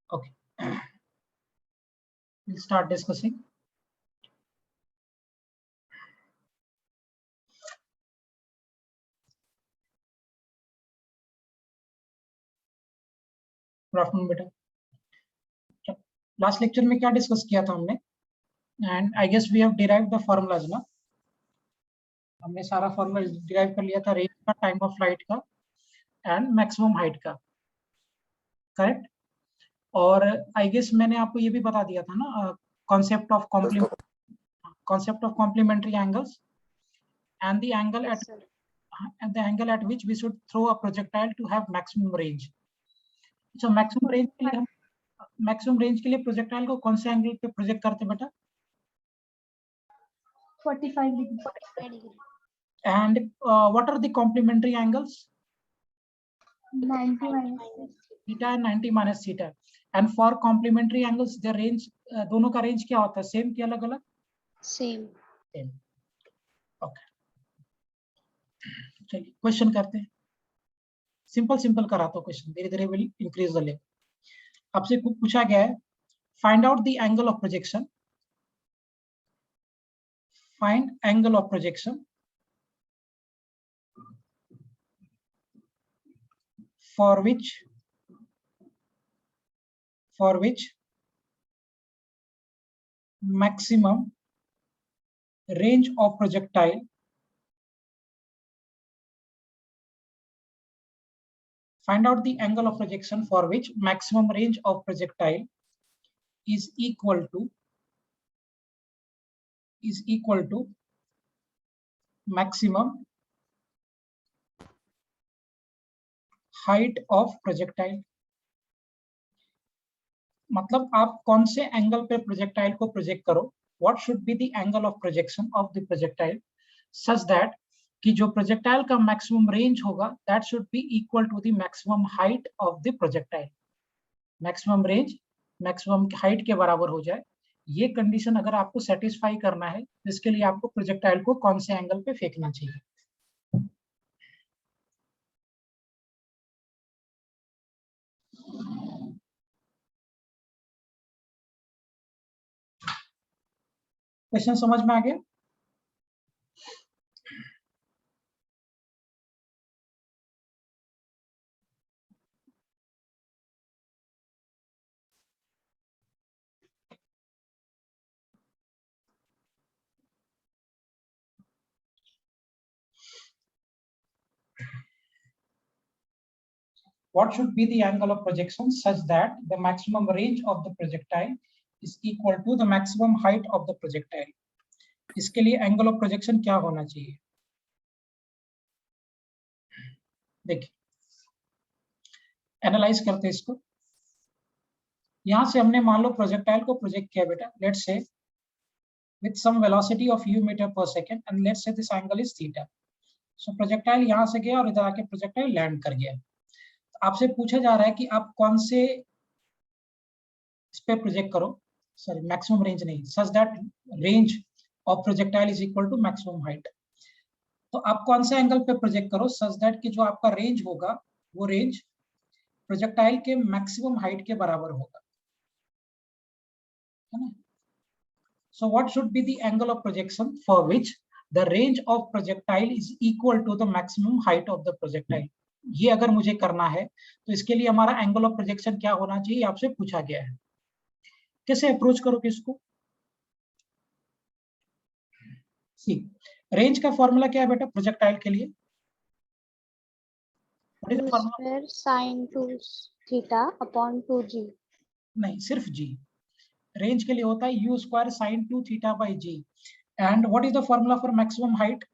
Okay. We'll start discussing. Good afternoon बेटा. Last lecture में क्या डिस्कस किया था हमने? And I guess we have derived the formulas ना. हमने सारा फॉर्मूला डिराइव कर लिया था, रेंज का, टाइम ऑफ फ्लाइट का एंड मैक्सिमम हाइट का. करेक्ट. और आई गेस मैंने आपको ये भी बता दिया था ना, concept of complementary angles and the angle at which we should throw a projectile to have maximum range. So maximum range के लिए हम मैक्सिमम रेंज के लिए प्रोजेक्टाइल को कौन से एंगल पे प्रोजेक्ट करते बेटा? 45 degree. And what are the complementary angles? 90 minus theta and 90 minus theta. And for complementary angles the range, दोनों का रेंज क्या होता है? सेम कि अलग अलग? सेम. ओके. चलिए क्वेश्चन करते हैं. सिंपल कराता हूँ क्वेश्चन, धीरे धीरे विल इंक्रीज द लेवल. आपसे पूछा गया है, find out the angle of projection. Find angle of projection for which maximum range of projectile find out the angle of projection for which maximum range of projectile is equal to maximum height of projectile. मतलब आप कौन से angle पे projectile को project करो, what should be the angle of projection of the projectile such that कि जो projectile का मैक्सिमम रेंज होगा that should be equal to the maximum height of the projectile. Maximum range maximum height के बराबर हो जाए. ये कंडीशन अगर आपको सेटिस्फाई करना है, इसके लिए आपको प्रोजेक्टाइल को कौन से एंगल पे फेंकना चाहिए. क्वेश्चन समझ में आ गया? What should be the angle of projection such that the maximum range of the projectile is equal to the maximum height of the projectile. इसके लिए एंगल ऑफ प्रोजेक्शन क्या होना चाहिए? देखिए, एनालाइज करते हैं इसको. यहां से हमने मान लो प्रोजेक्टाइल को प्रोजेक्ट किया बेटा, let's say with some velocity of u meter per second and let's say this angle is theta. So projectile यहां से गया और इधर आके प्रोजेक्टाइल लैंड कर गया. आपसे पूछा जा रहा है कि आप कौन से इस पे प्रोजेक्ट करो, सॉरी मैक्सिमम रेंज नहीं, such that range of projectile is equal to maximum height. तो आप कौन से एंगल पे प्रोजेक्ट करो सच दैट कि जो आपका रेंज होगा वो रेंज प्रोजेक्टाइल के मैक्सिमम हाइट के बराबर होगा, है ना. So what should be the angle of projection for which the range of projectile is equal to the maximum height of the projectile. ये अगर मुझे करना है तो इसके लिए हमारा एंगल ऑफ प्रोजेक्शन क्या होना चाहिए आपसे पूछा गया है. कैसे अप्रोच करोगे इसको? सी, रेंज का फॉर्मूला क्या है बेटा प्रोजेक्टाइल के लिए? sin 2 theta upon 2g. नहीं, सिर्फ g. रेंज के लिए होता है u square sin 2 theta by g. And what is the formula for maximum height?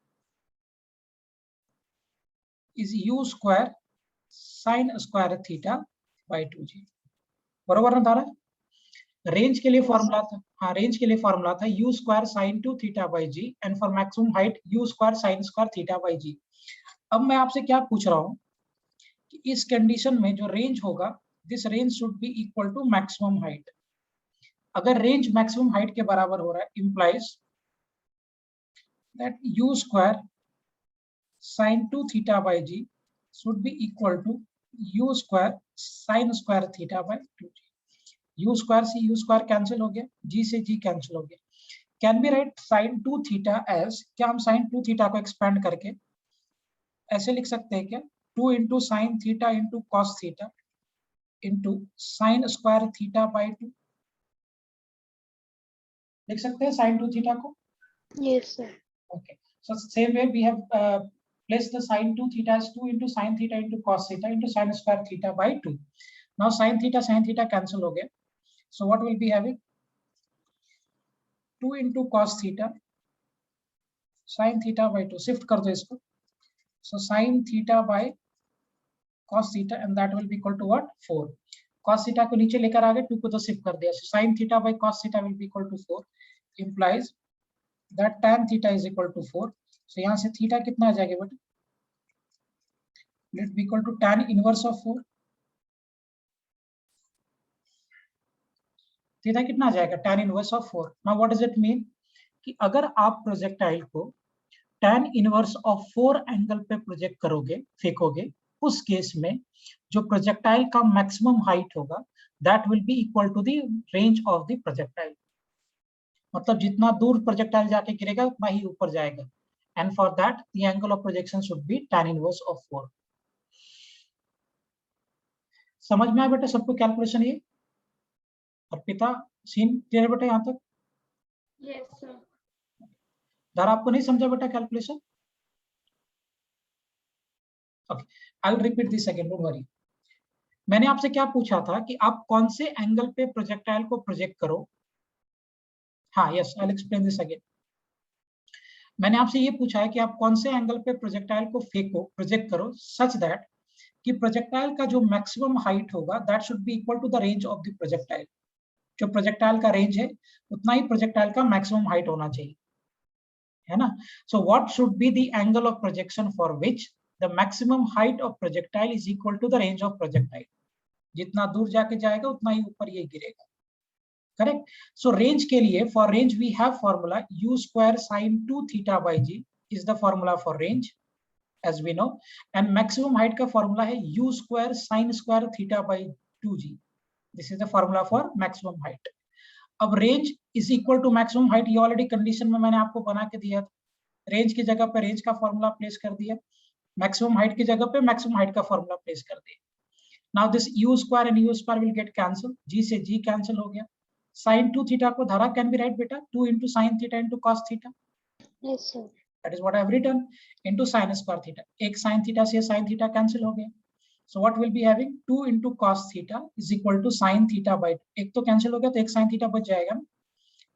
Is u square sin square theta by 2g. बरोबर ना तारा? रेंज के लिए फॉर्मूला था, हाँ रेंज के लिए फॉर्मूला था u square sin 2 theta by g and for maximum height u square sin square theta by g. अब मैं आपसे क्या पूछ रहा हूँ कि इस कंडीशन में जो रेंज होगा this range should be equal to maximum height. अगर रेंज मैक्सिमम हाइट के बराबर हो रहा है implies that u square sin 2 theta by g should be equal to u square sin square theta by 2g. u square से u square cancel हो गया, g से g कैंसिल हो गया. Can be write sin 2 theta as, क्या हम sin 2 theta को expand करके ऐसे लिख सकते हैं क्या, 2 into sine theta into cos theta into sine square theta by 2, लिख सकते हैं sin 2 थीटा को. Yes, sir. Okay, so same way we have placed the sin 2 theta as 2 into sin theta into cos theta into sin square theta by 2. Now sin theta cancel हो गया. So what will be having, 2 into cos theta sin theta by 2, shift कर दो इसको. So sin theta by cos theta and that will be equal to what, 4. cos theta को नीचे लेकर आ गए, 2 को तो shift कर दिया. So sin theta by cos theta will be equal to 4, implies that tan theta is equal to 4. So यहाँ से थीटा कितना आ जाएगा बेटा, let be equal to tan inverse of 4. Theta कितना आ जाएगा, tan inverse of 4. Now what does it mean, कि अगर आप प्रोजेक्टाइल को tan इनवर्स ऑफ 4 एंगल पे प्रोजेक्ट करोगे, फेंकोगे, उस केस में जो प्रोजेक्टाइल का मैक्सिमम हाइट होगा that will be equal to the range of the projectile. मतलब जितना दूर प्रोजेक्टाइल जाके गिरेगा उतना ही ऊपर जाएगा. And for that the angle of projection should be tan inverse of 4. समझ में आया बेटा सबको कैलकुलेशन ये? अर्पिता, सीन क्लियर बेटा यहाँ तक? Yes, sir. धारा आपको नहीं समझा बेटा calculation? Okay, I will repeat this again, don't worry. मैंने आपसे क्या पूछा था कि आप कौन से एंगल पे प्रोजेक्टाइल को प्रोजेक्ट करो. हाँ, yes, I will explain this again. मैंने आपसे ये पूछा है कि आप कौन से एंगल पे प्रोजेक्टाइल को फेंको, प्रोजेक्ट करो सच दैट कि प्रोजेक्टाइल का जो मैक्सिमम हाइट होगा that should be equal to the range of the projectile. जो प्रोजेक्टाइल का रेंज है उतना ही प्रोजेक्टाइल का मैक्सिमम हाइट होना चाहिए, है ना. So what should be the angle of projection for which the maximum height of projectile is equal to the range of projectile. जितना दूर जाके जाएगा उतना ही ऊपर ये गिरेगा. करेक्ट. सो रेंज के लिए, for range we have formula u square sin 2 theta by g is the formula for range as we know. And maximum height का फॉर्मूला है u square sin square theta by 2g. This is the formula for maximum height. अब range is equal to maximum height, ये already condition में मैंने आपको बना के दिया था. रेंज की जगह पे रेंज का फॉर्मूला प्लेस कर दिया, मैक्सिमम हाइट की जगह पे मैक्सिमम हाइट का फॉर्मूला प्लेस कर दिया. Now this u square and u square will get cancelled, g से g cancel हो गया. sin 2 theta को धारा can be write बेटा 2 into sin theta into cos theta. Yes, sir. That is what I have written, into sin square theta. एक sin theta से sin theta cancel हो गया. So what will be having, 2 into cos theta is equal to sin theta by 2. एक तो cancel हो गया तो एक sin theta बच जाएगा,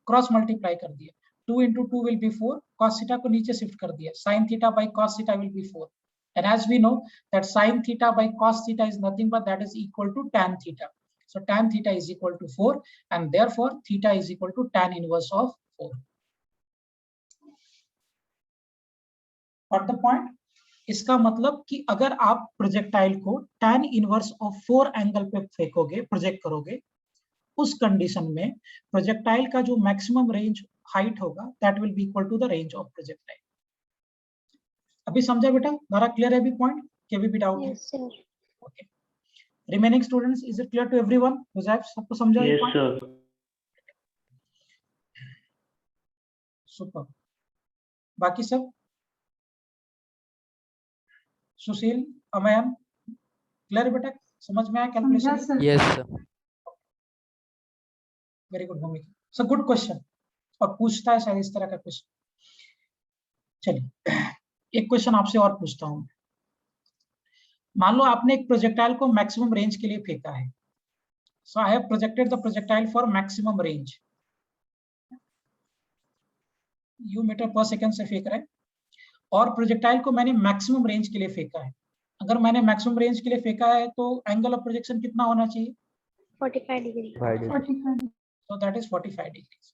क्रॉस मल्टीप्लाई कर दिया. 2 into 2 will be 4, cos theta को नीचे शिफ्ट कर दिया, sin theta by cos theta will be 4. And as we know that sin theta by cos theta is nothing but that is equal to tan theta. So tan theta is equal to 4 and therefore theta is equal to tan inverse of 4. Got the point? इसका मतलब कि अगर आप projectile को tan inverse of 4 angle पे फेंकोगे, project करोगे, उस condition में प्रोजेक्टाइल का जो मैक्सिमम रेंज हाइट होगा that will be equal to the range of projectile. अभी समझा बेटा? धारा क्लियर है अभी पॉइंट के भी डाउट है? Yes, sir. Okay. Remaining students, is it clear to everyone? Huzaif, सबको समझा? Yes, sir. सुपर. बाकी सब? सुशील, अमयन, क्लियर बेटा? समझ में आया calculation? Yes, sir. Very good Bhumika. So good question. और पूछता है शायद इस तरह का क्वेश्चन. चलिए एक क्वेश्चन आपसे और पूछता हूं. मान लो आपने एक प्रोजेक्टाइल को मैक्सिमम रेंज के लिए फेंका है. So I have projected the projectile for maximum range. U meter पर सेकंड से फेंक रहे हैं और प्रोजेक्टाइल को मैंने मैक्सिमम रेंज के लिए फेंका है. अगर मैंने मैक्सिमम रेंज के लिए फेंका है तो एंगल ऑफ प्रोजेक्शन कितना होना चाहिए? 45 degree. 45 so that is 45 degrees.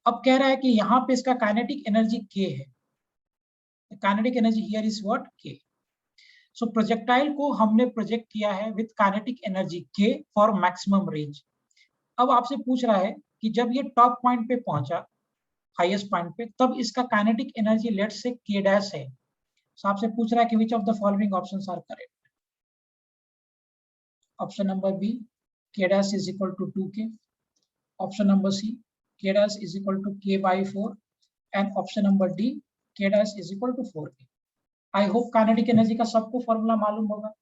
अब कह रहा है कि यहाँ पे इसका काइनेटिक एनर्जी k है. Kinetic energy here is what, k. So projectile को हमने प्रोजेक्ट किया है with kinetic energy k for maximum range. अब आपसे पूछ रहा है कि जब ये टॉप पॉइंट पे पहुंचा, हाईएस्ट पॉइंट पे, तब इसका kinetic energy let's say k dash है. सो आपसे पूछ रहा है कि which of the following options are correct. Option number B k dash is equal to 2k. Option number C, k dash is equal to k by 4, and option number D, k dash is equal to 4k. I hope kinetic energy का सबको formula मालूम होगा।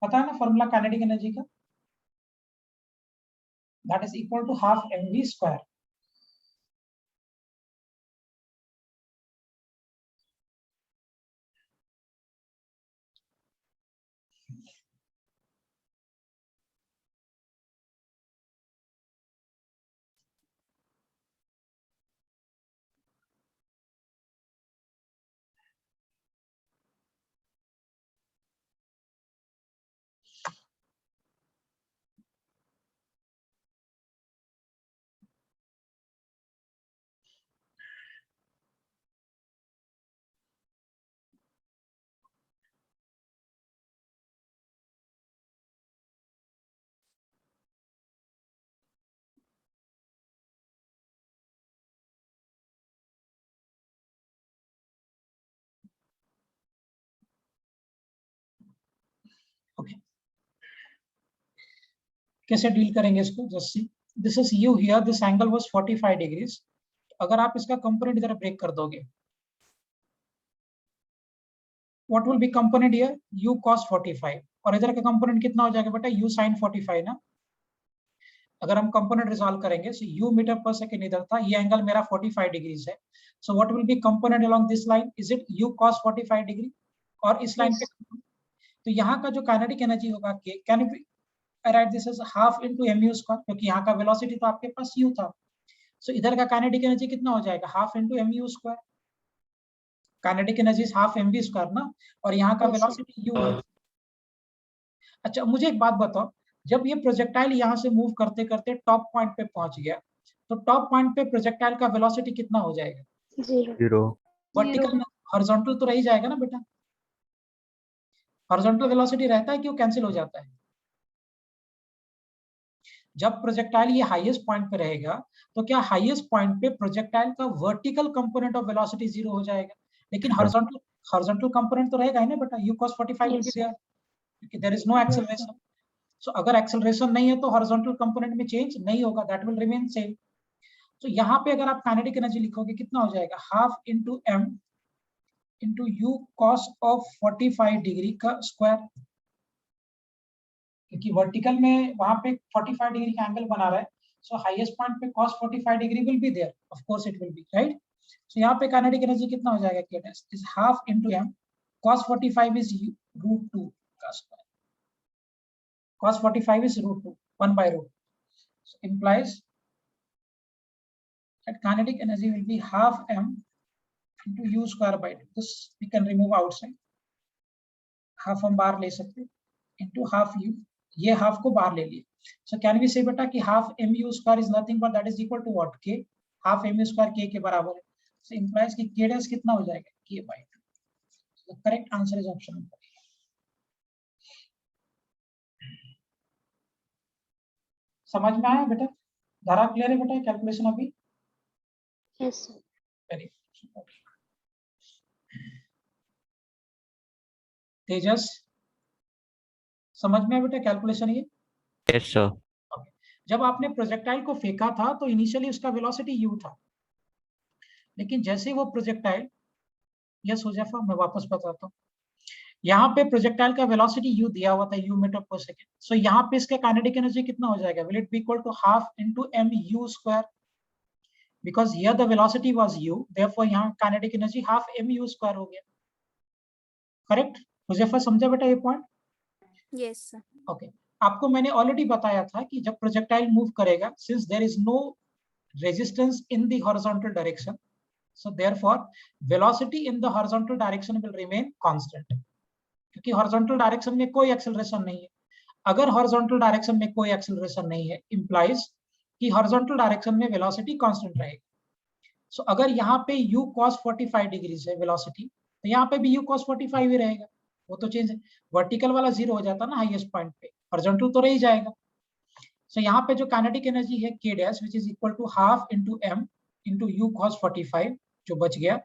पता है ना formula kinetic energy का? That is equal to half mv square. Okay, कैसे deal करेंगे इसको? Just see, this is u here, this angle was 45 degrees. अगर आप इसका कंपोनेंट इधर ब्रेक कर दोगे, what will be component here? u cos 45, और इधर का कंपोनेंट कितना हो जाएगा बेटा? u sin 45 ना। अगर हम कंपोनेंट रिजॉल्व करेंगे, सो u मीटर पर सेकंड इधर था, ये एंगल मेरा 45 डिग्रीज है। So what will be component along this line? Is it u cos 45 degree? और इस लाइन पे तो यहाँ का जो काइनेटिक एनर्जी होगा k, can be right this is half into mu square, क्योंकि यहाँ का वेलोसिटी तो आपके पास u था। सो इधर का काइनेटिक एनर्जी कितना हो जाएगा? Half into mu square. Kinetic energy is half mv square ना, और यहाँ का वेलोसिटी u है। अच्छा, मुझे एक बात बताओ, जब ये प्रोजेक्टाइल यहाँ से मूव करते करते टॉप पॉइंट पे पहुंच गया, तो टॉप पॉइंट पे प्रोजेक्टाइल का वेलोसिटी कितना हो जाएगा? 0। वर्टिकल में हॉरिजॉन्टल तो रह जाएगा ना बेटा? हॉरिजॉन्टल वेलोसिटी रहता है, क्यों कैंसिल हो जाता है? जब प्रोजेक्टाइल ये हाईएस्ट पॉइंट पे रहेगा, तो क्या हाईएस्ट पॉइंट पे प्रोजेक्टाइल का वर्टिकल कंपोनेंट ऑफ वेलोसिटी 0 हो जाएगा, लेकिन हॉरिजॉन्टल कंपोनेंट तो रहेगा ही ना बेटा? u cos 45 will be there, क्योंकि there is no acceleration. So अगर एक्सेलरेशन नहीं है तो हॉरिजॉन्टल कंपोनेंट में चेंज नहीं होगा, दैट विल रिमेन सेम। तो यहाँ पे अगर आप काइनेटिक एनर्जी लिखोगे, कितना हो जाएगा? Half into m into u cos of 45 degree का स्क्वायर, क्योंकि वर्टिकल में वहां पे 45 डिग्री का एंगल बना रहा है। सो हाईएस्ट पॉइंट पे cos 45 degree will be there, of course it will be, right? So यहाँ पे काइनेटिक एनर्जी कितना हो जाएगा? k dash is half into m cos 45 is √2 का square. cos 45 is √2, 1 by √2. So implies that kinetic energy will be half m into u square by 2. This we can remove outside. Half हम बाहर ले सकते हैं, into half u. ये half को बाहर ले लिए. So can we say बेटा कि half mu square is nothing but that is equal to what? K. Half mu square k के बराबर है. So implies कि k dash कितना हो जाएगा? K by 2. So the correct answer is option number A. समझ में आया बेटा? धारा क्लियर है बेटा? कैलकुलेशन अभी? Yes, sir. Very good. Tejas, समझ में आया बेटा कैलकुलेशन ये? Yes sir. जब आपने प्रोजेक्टाइल को फेंका था तो इनिशियली उसका वेलोसिटी u था, लेकिन जैसे वो प्रोजेक्टाइल, यस हुजैफा मैं वापस बताता हूँ, यहाँ पे प्रोजेक्टाइल का वेलोसिटी u दिया हुआ था, u मीटर पर सेकंड। सो यहाँ पे इसका काइनेटिक एनर्जी कितना हो जाएगा? Will it be equal to half into mu square, because here the velocity was u, therefore यहाँ kinetic energy half mu square हो गया। करेक्ट हुजैफा, समझा बेटा ये पॉइंट? Yes sir. ओके, आपको मैंने ऑलरेडी बताया था कि जब प्रोजेक्टाइल मूव करेगा, since there is no resistance in the horizontal direction, so therefore velocity in the horizontal direction will remain constant, क्योंकि हॉरिजॉन्टल डायरेक्शन में कोई एक्सेलरेशन नहीं है। अगर हॉरिजॉन्टल डायरेक्शन में कोई एक्सेलरेशन नहीं है, इंप्लाइज कि हॉरिजॉन्टल डायरेक्शन में वेलोसिटी कांस्टेंट रहेगी। सो अगर यहाँ पे u cos 45 डिग्रीज है वेलोसिटी, तो यहाँ पे भी u cos 45 ही रहेगा, वो तो चेंज है। वर्टिकल वाला 0 हो जाता ना हाईएस्ट पॉइंट पे, हॉरिजॉन्टल तो रह ही जाएगा। सो यहाँ पे जो काइनेटिक एनर्जी है k dash which is equal to half into m into u cos 45, जो बच गया,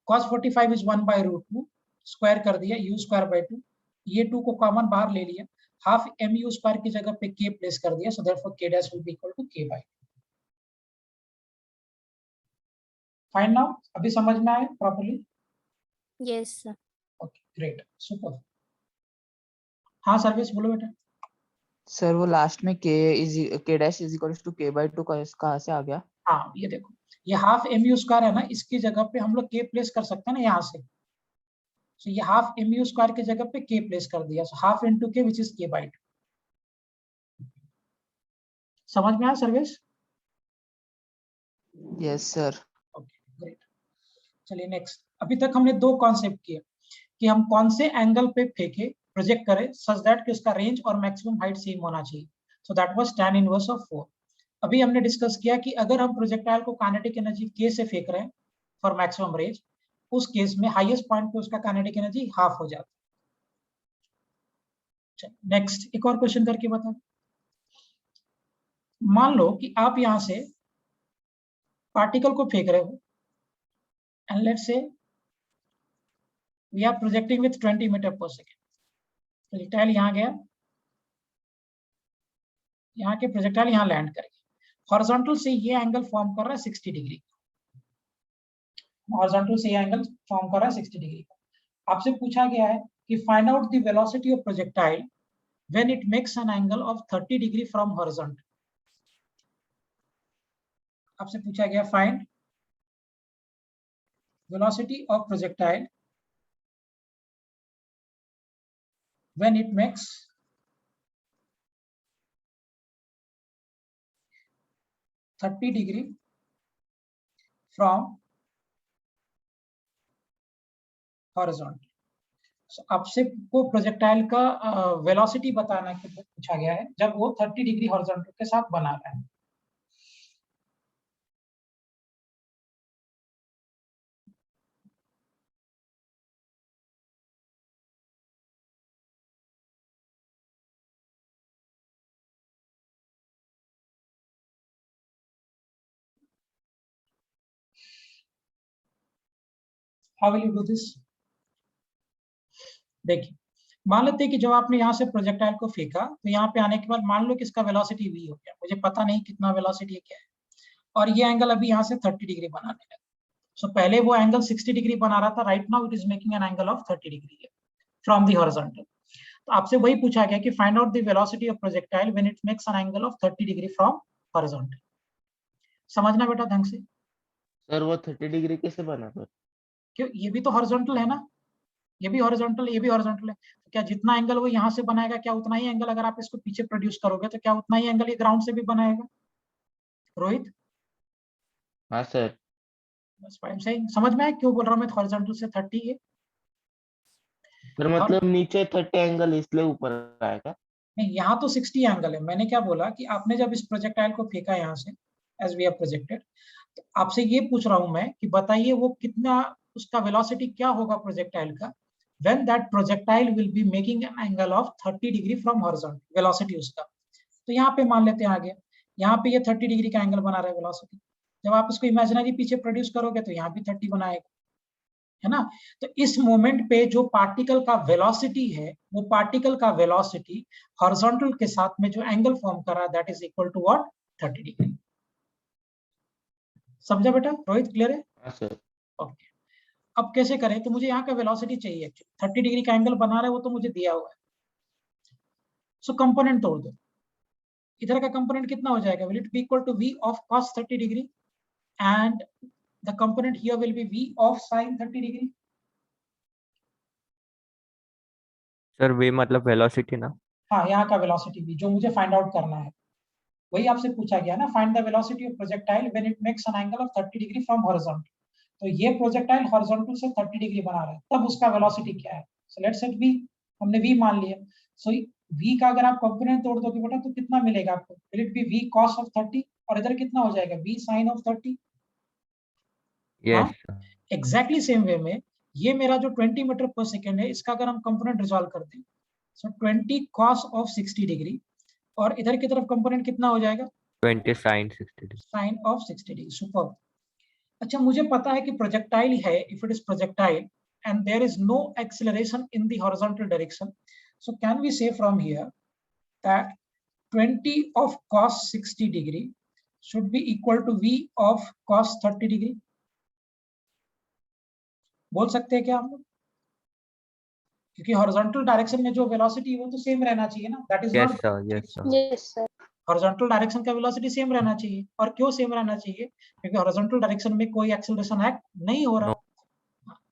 cos 45 इज 1 by √2, स्क्वायर कर दिया u स्क्वायर by 2, ये 2 को कॉमन बाहर ले लिया, हाफ mu स्क्वायर की जगह पे k प्लेस कर दिया, so therefore k dash will be equal to k by. Fine now, अभी समझ में आया properly? Yes, sir. Okay great, super. हाँ सर्विस बोलो बेटा। सर वो लास्ट में k dash is equal to k by 2 कहाँ से आ गया? हाँ ये देखो, ये हाफ mu स्क्वायर है ना, इसकी जगह पे हम लोग k प्लेस कर सकते हैं ना यहाँ से, so ये हाफ mu स्क्वायर की जगह पे k प्लेस कर दिया, so half into k which is k by 2। समझ में आया service? Yes sir. Okay great, चलिए नेक्स्ट। अभी तक हमने 2 कॉन्सेप्ट किए कि हम कौन से एंगल पे फेंके, प्रोजेक्ट करें सच दैट कि उसका रेंज और मैक्सिमम हाइट सेम होना चाहिए, so that was tan inverse of 4। अभी हमने डिस्कस किया कि अगर हम प्रोजेक्टाइल को काइनेटिक एनर्जी k से फेंक रहे हैं फॉर मैक्सिमम रेंज, उस केस में हाईएस्ट पॉइंट पे उसका काइनेटिक एनर्जी हाफ हो जाता है। नेक्स्ट एक और क्वेश्चन करके बता। मान लो कि आप यहां से पार्टिकल को फेंक रहे हो and let's say we are projecting with 20 meter पर सेकेंड। प्रोजेक्टाइल यहाँ गया, यहाँ के प्रोजेक्टाइल यहाँ लैंड कर गया, हॉरिजॉन्टल से ये एंगल फॉर्म कर रहा है 60 डिग्री, हॉरिजॉन्टल से ये एंगल फॉर्म कर रहा है 60 डिग्री का। आपसे पूछा गया है कि find out the velocity of projectile when it makes an angle of 30 degree from horizontal. आपसे पूछा गया find velocity of projectile when it makes 30 degree from horizontal. So, आपसे को प्रोजेक्टाइल का वेलोसिटी बताना के पूछा गया है जब वो 30 डिग्री हॉरिजॉन्टल के साथ बना रहा है। How will you do this? देखिए, मान लेते हैं कि जब आपने यहाँ से प्रोजेक्टाइल को फेंका तो यहाँ पे आने के बाद मान लो कि इसका वेलोसिटी v हो गया, मुझे पता नहीं कितना वेलोसिटी है क्या है, और ये एंगल अभी यहाँ से 30 डिग्री बनाने लगा। सो पहले वो एंगल 60 डिग्री बना रहा था, right now it is making an angle of 30 degree from the horizontal. तो आपसे वही पूछा गया कि find out the velocity of projectile when it makes an angle of 30 degree from horizontal. समझना बेटा ढंग से। सर वो 30 डिग्री कैसे बना? सर क्यों, ये भी तो हॉरिजॉन्टल है ना, ये भी हॉरिजॉन्टल, ये भी हॉरिजॉन्टल है, तो क्या जितना एंगल वो यहाँ से बनाएगा क्या उतना ही एंगल अगर आप इसको पीछे प्रोड्यूस करोगे तो क्या उतना ही एंगल ये ग्राउंड से भी बनाएगा? रोहित? हाँ सर। बस आई एम सेइंग, समझ में आया क्यों बोल रहा हूँ मैं हॉरिजॉन्टल से 30 है? सर मतलब नीचे 30 एंगल इसलिए ऊपर आएगा? नहीं, यहाँ तो 60 एंगल है। मैंने क्या बोला कि आपने जब इस प्रोजेक्टाइल को फेंका यहाँ से एज वी हैव प्रोजेक्टेड, तो आपसे ये पूछ रहा हूँ मैं कि बताइए वो कितना, उसका वेलोसिटी क्या होगा प्रोजेक्टाइल का when that projectile will be making an angle of 30 degree from horizontal, velocity उसका। तो यहाँ पे मान लेते हैं आगे, यहाँ पे ये 30 डिग्री का एंगल बना रहा है वेलोसिटी, जब आप इसको इमेजिनरी पीछे प्रोड्यूस करोगे तो यहाँ भी 30 बनाएगा, है ना। तो इस मोमेंट पे जो पार्टिकल का वेलोसिटी है, वो पार्टिकल का वेलोसिटी हॉरिजॉन्टल के साथ में जो एंगल फॉर्म कर रहा है that is equal to what? 30 degree. समझा बेटा? रोहित क्लियर है? हाँ सर। ओके, अब कैसे करें? तो मुझे यहाँ का वेलोसिटी चाहिए एक्चुअली, 30 डिग्री का एंगल बना रहा है वो तो मुझे दिया हुआ है। सो कंपोनेंट तोड़ दो, इधर का कंपोनेंट कितना हो जाएगा? Will it be equal to v of cos 30 degree and the component here will be v of sin 30 degree. Sir वे मतलब वेलोसिटी ना? हाँ, यहाँ का वेलोसिटी v जो मुझे फाइंड आउट करना है, वही आपसे पूछा गया ना, find the velocity of projectile when it makes an angle of 30 degree from horizontal. तो ये प्रोजेक्टाइल हॉरिजॉन्टल से 30 डिग्री बना रहा है, तब उसका वेलोसिटी क्या है? सो लेट्स सेट v, हमने v मान लिया। सो v का अगर आप कंपोनेंट तोड़ दोगे बेटा तो कितना मिलेगा आपको? Will it be v cos of 30 और इधर कितना हो जाएगा? v sin of 30। Yes exactly same way में ये मेरा जो 20 मीटर पर सेकेंड है, इसका अगर हम कंपोनेंट रिजॉल्व कर दें, सो 20 cos ऑफ 60 डिग्री और इधर की तरफ कंपोनेंट कितना हो जाएगा? 20 sin 60 degree. Sine of 60 degree. Super. अच्छा, मुझे पता है कि प्रोजेक्टाइल है, if it is projectile and there is no acceleration in the horizontal direction, So can we say from here that 20 of cos 60 degree should be equal to V of cos 30 degree? बोल सकते हैं क्या हम लोग? क्योंकि horizontal direction में जो velocity है वो तो सेम रहना चाहिए ना, that is Yes, not sir. Yes, sir. Yes, sir. Horizontal direction का वेलोसिटी सेम रहना चाहिए। और क्यों सेम रहना चाहिए? क्योंकि हॉरिजॉन्टल डायरेक्शन में कोई एक्सेलरेशन एक्ट नहीं हो रहा।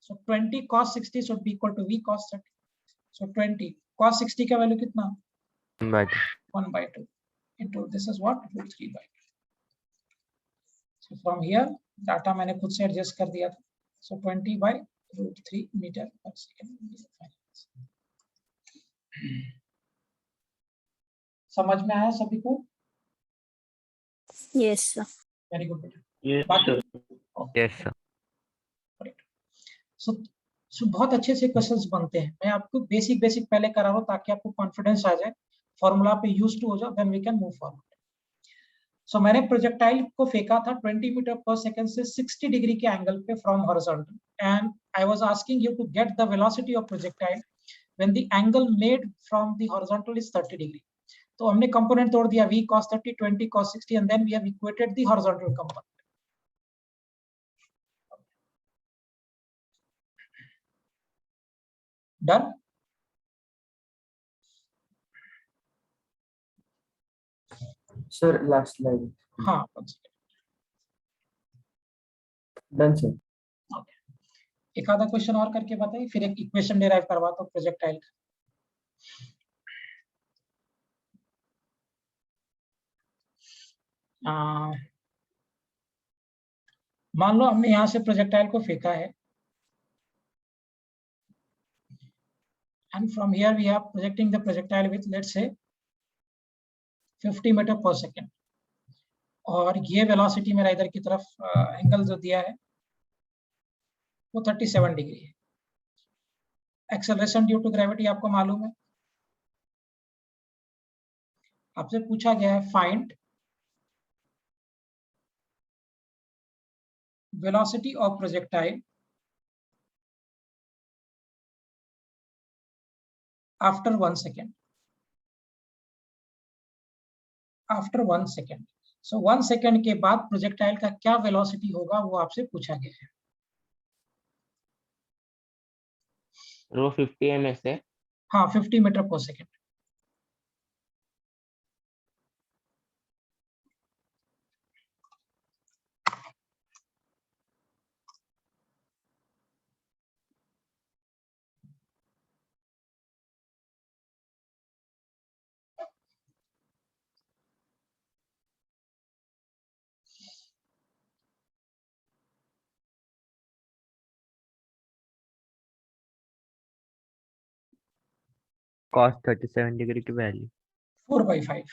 So 20 cos 60 should be equal to V cos 30। So 20 cos 60 का वैल्यू कितना? 1/2. 1/2 into this is what root 3/2. So from here data मैंने खुद से एडजस्ट कर दिया था। So 20 by root 3 meter per second। समझ में आया सभी को? Yes, sir. वेरी गुड बेटा। Yes, बाकी sir. Yes, sir. सो बहुत अच्छे से क्वेश्चंस बनते हैं। मैं आपको बेसिक पहले करा रहा हूँ ताकि आपको कॉन्फिडेंस आ जाए, फॉर्मूला पे यूज्ड हो जाओ, then we can move forward. So मैंने प्रोजेक्टाइल को फेंका था 20 मीटर पर सेकंड से 60 डिग्री के एंगल पे from horizontal, and I was asking you to get the velocity of projectile when the angle made from the horizontal is 30 degree. तो हमने कंपोनेंट तोड़ दिया V cos 30, 20 cos 60 and then we have equated the horizontal component. Done? Sir, last slide. हाँ, one second. Done, sir. एक आधा question और करके बताइए, फिर एक इक्वेशन डिराइव करवाता हूँ प्रोजेक्टाइल का। मान लो हमने यहाँ से प्रोजेक्टाइल को फेंका है, and from here we are projecting the projectile with let's say 50 metre पर सेकेंड, और ये वेलोसिटी मेरा इधर की तरफ एंगल जो दिया है वो 37 डिग्री है। एक्सेलरेशन ड्यू टू ग्रेविटी आपको मालूम है, आपसे पूछा गया है find velocity of projectile after 1 second. After 1 second. So 1 second के बाद प्रोजेक्टाइल का क्या वेलोसिटी होगा वो आपसे पूछा गया है। Rho 50 ms है। हाँ, 50 मीटर पर सेकेंड। Cos 37 degree की वैल्यू 4/5।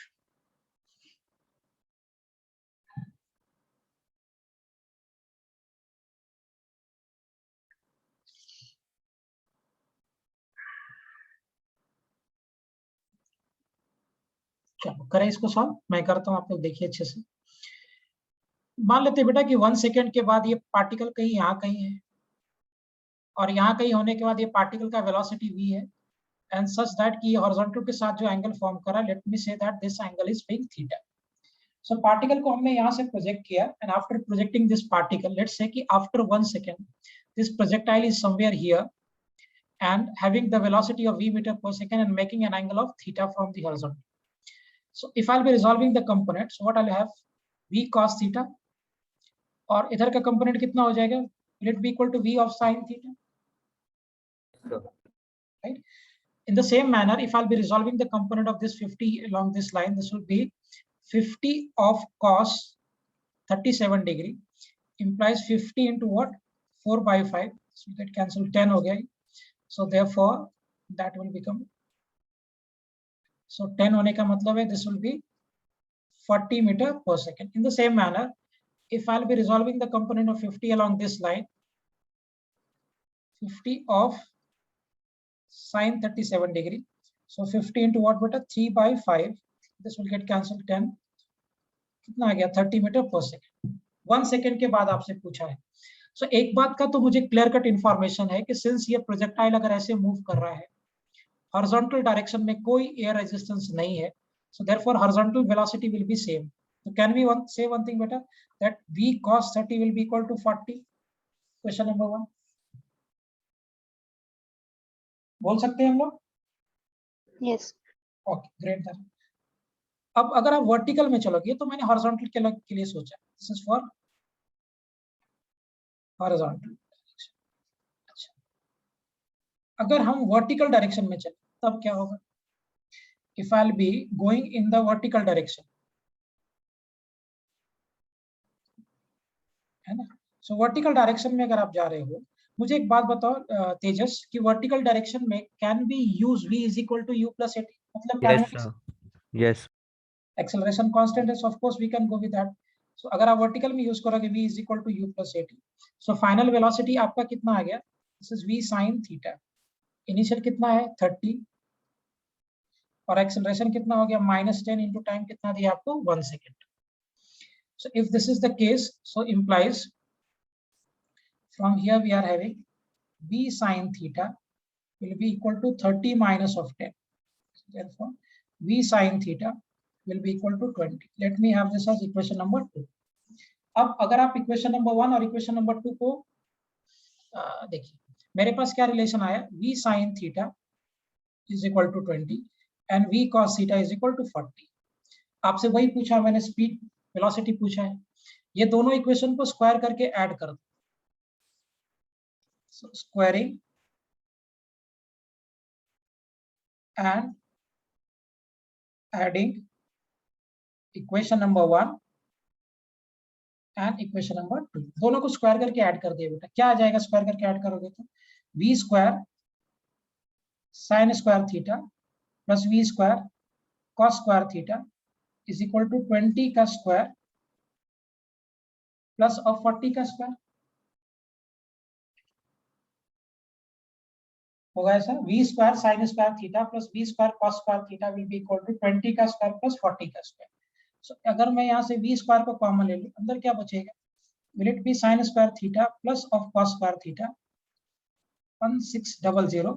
चलो करें इसको सॉल्व, मैं करता हूँ, आप लोग देखिए अच्छे से। मान लेते बेटा कि 1 सेकेंड के बाद ये पार्टिकल कहीं यहाँ कहीं है, और यहाँ कहीं होने के बाद ये पार्टिकल का वेलोसिटी v है, एंड सच दैट कि ये हॉरिजॉन्टल के साथ जो एंगल फॉर्म करा, let me say that this angle is being theta. So particle को हमने यहाँ से प्रोजेक्ट किया, and after projecting this particle, let's say कि after 1 second this projectile is somewhere here and having the velocity of v meter per second and making an angle of theta from the horizontal. So if I'll be resolving the components, what I'll have v cos theta, और इधर का component कितना हो जाएगा? Will it be equal to v of sin theta? Right? In the same manner, if I'll be resolving the component of this 50 along this line, this will be 50 of cos 37 degree implies 50 into what? 4/5. So that cancel 10 हो गया। So therefore that will become, so 10 होने का मतलब है this will be 40 meter per second. In the same manner, if I'll be resolving the component of 50 along this line, 50 of sin 37 degree, so 50 into what beta? 3/5, this will get cancelled 10, कितना आ गया? 30 metre पर second. 1 second के बाद आपसे पूछा है। सो एक बात का तो मुझे क्लियर कट इंफॉर्मेशन है कि सिंस ये प्रोजेक्टाइल अगर ऐसे मूव कर रहा है हॉरिजॉन्टल डायरेक्शन में कोई एयर रेजिस्टेंस नहीं है, so therefore horizontal velocity will be same. So can we say one thing better, that v cos 30 will be equal to 40? Question number 1 बोल सकते हैं हम लोग? Yes. Okay great. अब अगर आप वर्टिकल में चलोगे तो मैंने हॉरिजॉन्टल के लिए सोचा, दिस इज फॉर हॉरिजॉन्टल। अच्छा, अगर हम वर्टिकल डायरेक्शन में चले तब क्या होगा? If I'll be going in the vertical direction, है ना? So vertical direction में अगर आप जा रहे हो, मुझे एक बात बताओ तेजस कि वर्टिकल डायरेक्शन में can be use v is equal to u plus at, मतलब Yes, sir. Yes. acceleration constant है, so of course we can go with that. So अगर आप वर्टिकल में यूज करोगे v is equal to u plus at, so final velocity आपका कितना आ गया? This is v sin theta. Initial कितना है? 30, और एक्सेलरेशन कितना हो गया? -10 into टाइम कितना दिया आपको? 1 second. So if this is the case, so implies from here we are having v sin theta will be equal to 30 minus of 10. So therefore v sin theta will be equal to 20. Let me have this as equation number 2. अब अगर आप equation number 1 और equation number 2 को देखिए, मेरे पास क्या relation आया? v sin theta is equal to 20 and v cos theta is equal to 40. आपसे वही पूछा मैंने, स्पीड वेलोसिटी पूछा है। ये दोनों इक्वेशन को स्क्वायर करके ऐड कर दो। So squaring and adding equation number 1 and equation number 2, दोनों को स्क्वायर करके ऐड कर दिया बेटा। क्या आ जाएगा स्क्वायर करके ऐड करोगे तो? v square sine square theta plus v square cos square theta is equal to 20 का स्क्वायर प्लस ऑफ 40 का स्क्वायर। होगा ऐसा, v square sine square theta plus v square cos square theta will be equal to 20 का square plus 40 का square. सो अगर मैं यहाँ से v स्क्वायर को कॉमन ले लूं, अंदर क्या बचेगा? Will it be sine square theta plus of cos square theta 1600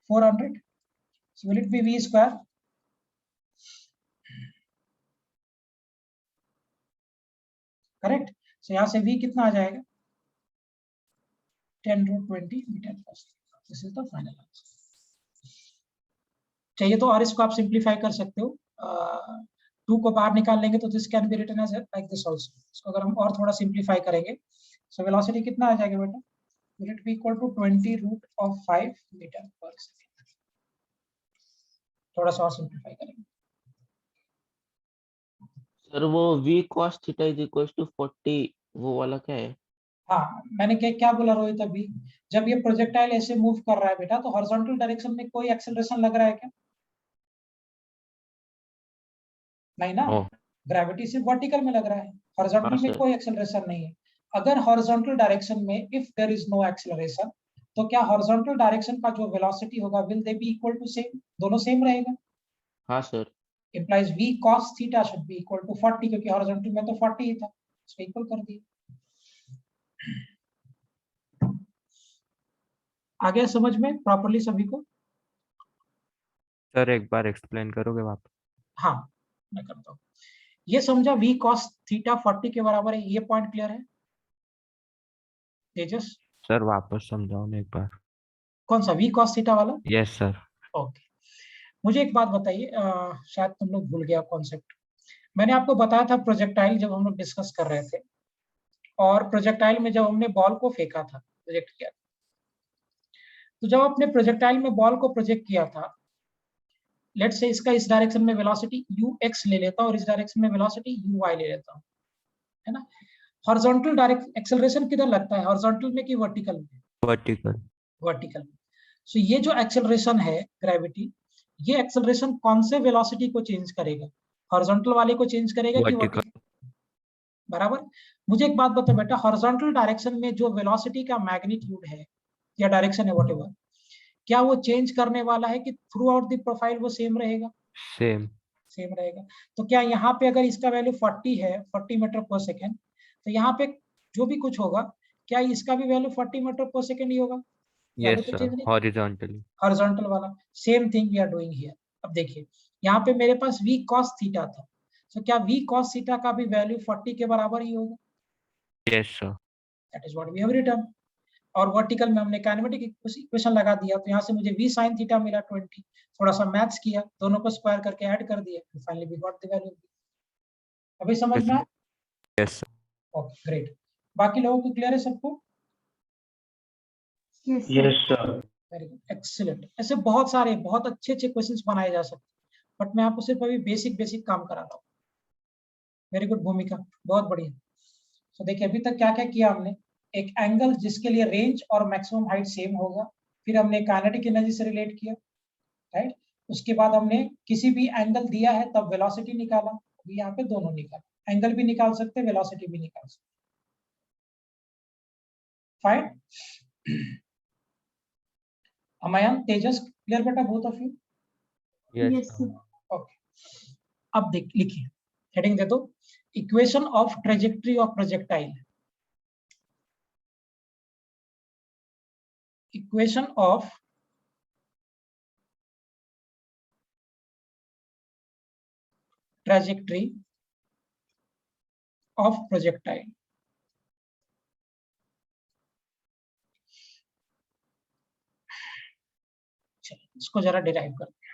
400। So will it be v square correct? So यहाँ से v कितना आ जाएगा? 10√20 मीटर पर second. This is the final answer. चाहिए तो और इसको आप सिंप्लीफाई कर सकते हो, 2 को बाहर निकाल लेंगे तो this can be written as like this also. इसको अगर हम और थोड़ा सिंप्लीफाई करेंगे, सो वेलोसिटी कितना आ जाएगा बेटा? Will it be equal to 20√5 meter पर सेकंड। थोड़ा सा और सिंप्लीफाई करेंगे। सर वो v cos theta is equal to 40, वो वाला क्या है? हाँ, मैंने क्या बोला रोहित अभी? जब ये प्रोजेक्टाइल ऐसे मूव कर रहा है बेटा, तो हॉरिजॉन्टल डायरेक्शन में कोई एक्सेलरेशन लग रहा है क्या? नहीं ना, ग्रेविटी सिर्फ वर्टिकल में लग रहा है, हॉरिजॉन्टल में कोई एक्सेलरेशन नहीं है। अगर हॉरिजॉन्टल डायरेक्शन में if there is no acceleration, तो क्या हॉरिजॉन्टल डायरेक्शन का जो वेलोसिटी होगा will they be equal to same? दोनों सेम रहेगा। हाँ sir. implies v cos theta should be equal to 40, क्योंकि हॉरिजॉन्टल में तो 40 ही था, इसको इक्वल कर दिया। आ गया समझ में प्रॉपर्ली सभी को? सर एक बार एक्सप्लेन करोगे वापस? हाँ मैं करता हूँ। ये समझा v cos थीटा 40 के बराबर है, ये पॉइंट क्लियर है तेजस? सर वापस समझाओ ना एक बार। कौन सा v cos थीटा वाला? Yes sir. ओके, मुझे एक बात बताइए, शायद तुम लोग भूल गया कॉन्सेप्ट। मैंने आपको बताया था प्रोजेक्टाइल जब हम लोग डिस्कस कर रहे थे, और प्रोजेक्टाइल में जब हमने बॉल को फेंका था, प्रोजेक्ट किया, तो जब अपने प्रोजेक्टाइल में बॉल को प्रोजेक्ट किया था, लेट्स से इसका इस डायरेक्शन में वेलोसिटी ux ले लेता हूं और इस डायरेक्शन में वेलोसिटी uy ले लेता हूं, है ना? हॉरिजॉन्टल डायरेक्ट एक्सेलरेशन किधर लगता है, हॉरिजॉन्टल में कि वर्टिकल में? वर्टिकल। वर्टिकल में। सो ये जो एक्सेलरेशन है ग्रेविटी, ये एक्सेलरेशन कौन से वेलोसिटी को चेंज करेगा? हॉरिजॉन्टल वाले को चेंज करेगा कि वर्टिकल? बराबर। मुझे एक बात बताओ बेटा, हॉरिजॉन्टल डायरेक्शन में जो वेलोसिटी का मैग्नीट्यूड है या डायरेक्शन है व्हाटएवर, क्या वो चेंज करने वाला है कि थ्रू आउट द प्रोफाइल वो सेम रहेगा? सेम रहेगा। तो क्या यहाँ पे अगर इसका वैल्यू 40 है, 40 मीटर पर सेकेंड, तो यहाँ पे जो भी कुछ होगा क्या इसका भी वैल्यू 40 मीटर पर सेकेंड ही होगा? यहाँ Yes, पे तो sir. चेंज नहीं, Horizontally. हॉरिजॉन्टल वाला same thing we are doing here. अब देखिए यहाँ पे मेरे पास v cos थीटा था, तो क्या v cos थीटा का भी वैल्यू 40 के बराबर ही होगा? Yes, sir. That is what we have written. और वर्टिकल में हमने काइनेमेटिक इक्वेशन लगा दिया, तो यहाँ से मुझे v sin थीटा मिला 20, थोड़ा सा मैथ्स किया, दोनों को स्क्वायर करके ऐड कर दिया, finally we got the value. अभी समझ में आया? Yes, sir. Okay great. बाकी लोगों को क्लियर है सबको? Yes sir. Very good, excellent. ऐसे बहुत सारे बहुत अच्छे अच्छे क्वेश्चंस बनाए जा सकते हैं, बट मैं आपको सिर्फ अभी बेसिक काम करा रहा हूँ। वेरी गुड भूमिका, बहुत बढ़िया। तो देखिए अभी तक क्या क्या किया हमने, एक एंगल जिसके लिए रेंज और मैक्सिमम हाइट सेम होगा, फिर हमने काइनेटिक एनर्जी से रिलेट किया, राइट। उसके बाद हमने किसी भी एंगल दिया है तब वेलोसिटी निकाला, अभी यहाँ पे दोनों निकाला, एंगल भी निकाल सकते हैं, वेलोसिटी भी निकाल सकते हैं। फाइन। अमायन, तेजस, क्लियर बेटा both of you? Yes, sir. Okay, अब देख लिखिए, हेडिंग दे दो, equation of trajectory of projectile. Equation of trajectory of projectile. इसको जरा डिराइव करते हैं,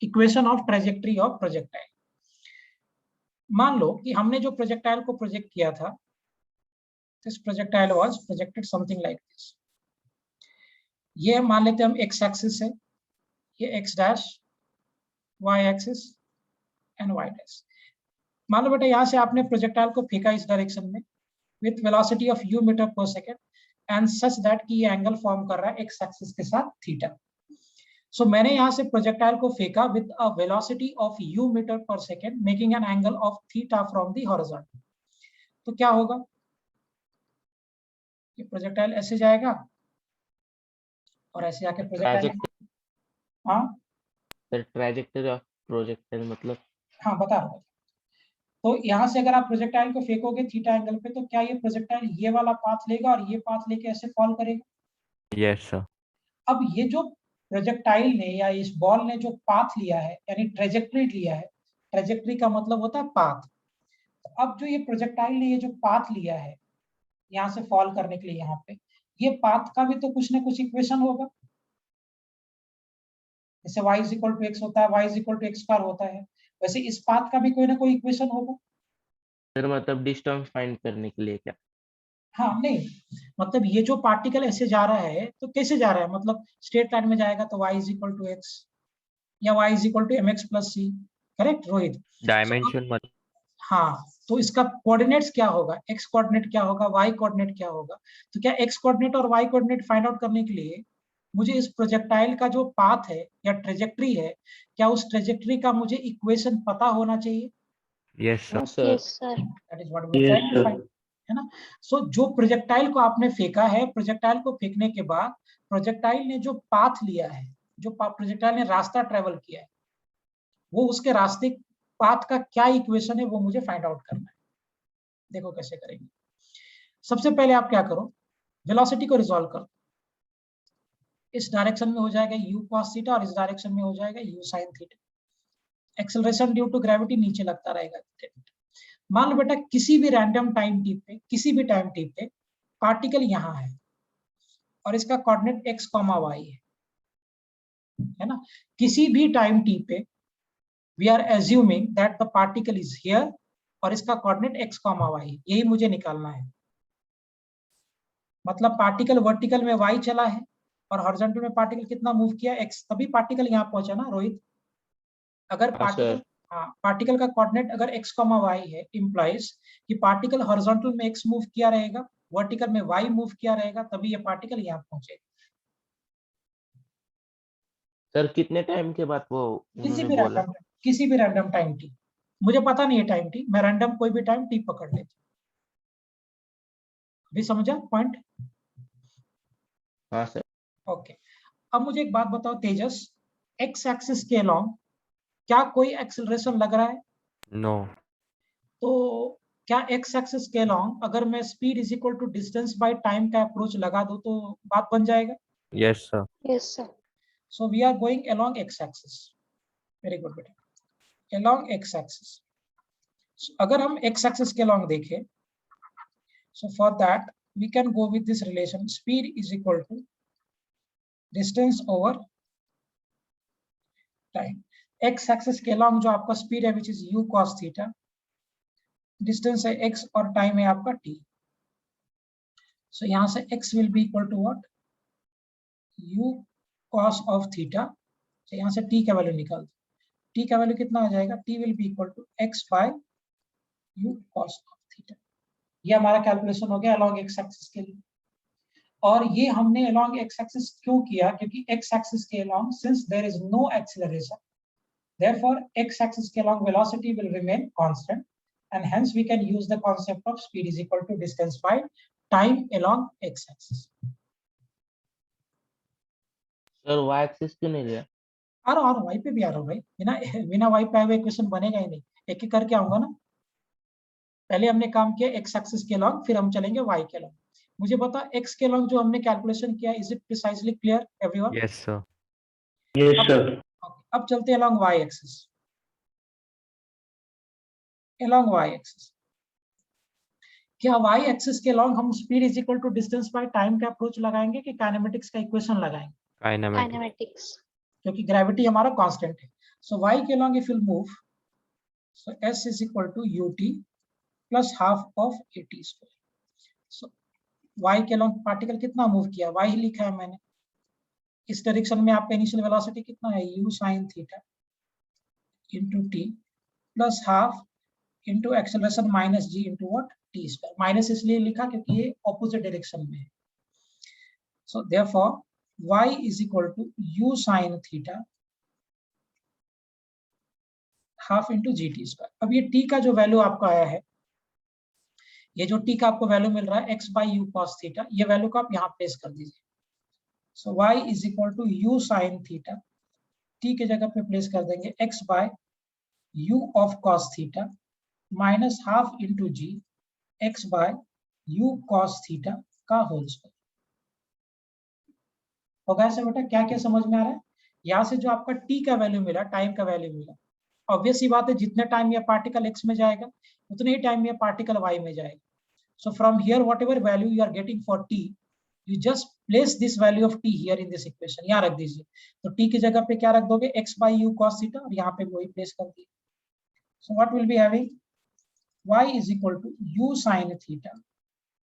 equation of trajectory of projectile. मान लो कि हमने जो प्रोजेक्टाइल को प्रोजेक्ट किया था, this projectile was projected something like this. ये मान लेते हैं हम एक्स एक्सिस है, ये X dash, Y axis and Y dash. मान लो बेटा यहाँ से आपने प्रोजेक्टाइल को फेंका इस डायरेक्शन में with velocity of u meter पर सेकेंड एंड सच दैट कि ये एंगल फॉर्म कर रहा है एक्स एक्सिस के साथ थीटा। सो मैंने यहाँ से प्रोजेक्टाइल को फेंका with a velocity of u meter पर second making an angle of theta from the horizontal. तो क्या होगा, ये प्रोजेक्टाइल ऐसे जाएगा और ऐसे जाके प्रोजेक्टाइल, हाँ ट्रैजेक्टरी ऑफ प्रोजेक्टाइल मतलब? हाँ बता रहा हूँ। तो यहाँ से अगर आप प्रोजेक्टाइल को फेंकोगे थीटा एंगल पे, तो क्या ये प्रोजेक्टाइल ये वाला पाथ लेगा और ये पाथ लेके ऐसे फॉल करेगा? Yes, sir. अब ये जो प्रोजेक्टाइल ने या इस बॉल ने जो पाथ लिया है यानी ट्रेजेक्ट्री लिया है, ट्रेजेक्ट्री का मतलब होता है पाथ। तो अब जो ये प्रोजेक्टाइल ने ये जो पाथ लिया है यहाँ से फॉल करने के लिए, यहाँ पे ये पाथ का भी तो कुछ ना कुछ इक्वेशन होगा। जैसे y is equal to X होता है, y is equal to X square होता है, वैसे इस पाथ का भी कोई ना कोई इक्वेशन होगा। सर मतलब डिस्टेंस फाइंड करने के लिए क्या? हाँ नहीं, मतलब ये जो पार्टिकल ऐसे जा रहा है तो कैसे जा रहा है, मतलब स्ट्रेट लाइन में जाएगा तो y is equal to X या y is equal to mx plus C, correct Rohit? Dimension मतलब हाँ, तो इसका कोऑर्डिनेट्स क्या होगा, x कोऑर्डिनेट क्या होगा, y कोऑर्डिनेट क्या होगा? तो क्या x कोऑर्डिनेट और y कोऑर्डिनेट फाइंड आउट करने के लिए मुझे इस प्रोजेक्टाइल का जो पाथ है या ट्रेजेक्ट्री है, क्या उस ट्रेजेक्ट्री का मुझे इक्वेशन पता होना चाहिए? yes, sir. हाँ sir. Yes, sir. That is what we are trying to find, है ना? सो जो प्रोजेक्टाइल को आपने फेंका है, प्रोजेक्टाइल को फेंकने के बाद प्रोजेक्टाइल ने जो पाथ लिया है, जो प्रोजेक्टाइल ने रास्ता ट्रेवल किया है, वो उसके रास्ते पाथ का क्या इक्वेशन है वो मुझे फाइंड आउट करना है। देखो कैसे करेंगे। सबसे पहले आप क्या करो, वेलोसिटी को रिजॉल्व करो। इस डायरेक्शन में हो जाएगा u cos थीटा और इस डायरेक्शन में हो जाएगा u sin थीटा। एक्सेलरेशन ड्यू टू ग्रेविटी नीचे लगता रहेगा। मान लो बेटा किसी भी रैंडम टाइम टी पे, किसी भी टाइम टी पे पार्टिकल यहाँ है और इसका कोऑर्डिनेट x, y है ना? किसी भी टाइम टी पे we are assuming that the particle is here और इसका कोऑर्डिनेट x, y, यही मुझे निकालना है। मतलब पार्टिकल वर्टिकल में y चला है और हॉरिजॉन्टल में पार्टिकल कितना मूव किया, x, तभी पार्टिकल यहाँ पहुंचा ना रोहित। अगर पार्टिकल, हाँ पार्टिकल का कोऑर्डिनेट अगर x, y है, इंप्लाइज कि पार्टिकल हॉरिजॉन्टल में x मूव किया रहेगा, वर्टिकल में y मूव किया रहेगा, तभी ये पार्टिकल यहाँ पहुंचेगा। सर कितने टाइम के बाद वो उन्होंने बोला? किसी भी रैंडम टाइम टी, मुझे पता नहीं है टाइम टी, मैं रैंडम कोई भी टाइम टी पकड़ लेता हूँ। अभी समझा पॉइंट? हाँ सर। ओके, अब मुझे एक बात बताओ तेजस, एक्स एक्सिस के अलोंग क्या कोई एक्सेलरेशन लग रहा है? No. तो क्या एक्स एक्सिस के अलोंग अगर मैं speed is equal to distance by time का अप्रोच लगा दूं तो बात बन जाएगा? Yes, sir. Yes, sir. So we are going along x-axis. Very good बेटा. Along x-axis. So अगर हम x-axis के along देखें, so for that we can go with this relation: speed is equal to distance over time. x-axis के along जो आपका speed है, which is u cos theta, distance है x और time है आपका t. So यहाँ से x will be equal to what? u cos of theta. So यहाँ से t का वैल्यू निकाल दो. t का वैल्यू कितना आ जाएगा? t will be equal to x by u cos of theta. ये हमारा कैलकुलेशन हो गया along x एक्सिस के लिए. और ये हमने along x एक्सिस क्यों किया? क्योंकि x एक्सिस के along, since there is no acceleration, therefore x axis के along velocity will remain constant, and hence we can use the concept of speed is equal to distance by time along x axis. Sir y axis क्यों नहीं लिया? आ रहा y पे भी आ रहा भाई. बिना y पे आए हुए इक्वेशन बनेगा ही नहीं. एक एक करके आऊंगा ना. पहले हमने काम किया x एक्सिस के along, फिर हम चलेंगे y के along. मुझे बता x के along जो हमने कैलकुलेशन किया, is it precisely clear everyone? Yes, sir. Yes sir. अब चलते हैं along y axis. along y axis, क्या y एक्सिस के along हम speed is equal to distance by time का अप्रोच लगाएंगे कि काइनेमेटिक्स का इक्वेशन लगाएंगे? Kinematic. Kinematics. क्योंकि ग्रेविटी हमारा कांस्टेंट है. सो y के along if you move, so s is equal to ut plus half of at square. So y के along पार्टिकल कितना मूव किया? y ही लिखा है मैंने. इस डायरेक्शन में आपका इनिशियल वेलोसिटी कितना है? u sin theta into t plus half into acceleration minus g into what? t square. Minus इसलिए लिखा क्योंकि ये ऑपोजिट डायरेक्शन में है. So therefore y is equal to u sin theta half into g t square. अब ये t का जो वैल्यू आपका आया है, ये जो t का आपको वैल्यू मिल रहा है x by u cos theta, ये वैल्यू को आप यहाँ प्लेस कर दीजिए. So y is equal to u sin theta, t के जगह पे प्लेस कर देंगे x by u of cos theta minus half into g x by u cos theta का होल स्क्वायर. होगा ऐसे बेटा? क्या क्या समझ में आ रहा है? यहाँ से जो आपका t का वैल्यू मिला, टाइम का वैल्यू मिला, ऑब्वियस ही बात है, जितने टाइम ये पार्टिकल x में जाएगा उतने ही टाइम ये पार्टिकल y में जाएगा. So from here whatever value you are getting for t, you just place this value of t here in this equation. यहाँ रख दीजिए. तो t की जगह पे क्या रख दोगे? x by u cos theta, और यहाँ पे वही प्लेस कर दिए. So what will be having? y is equal to u sin theta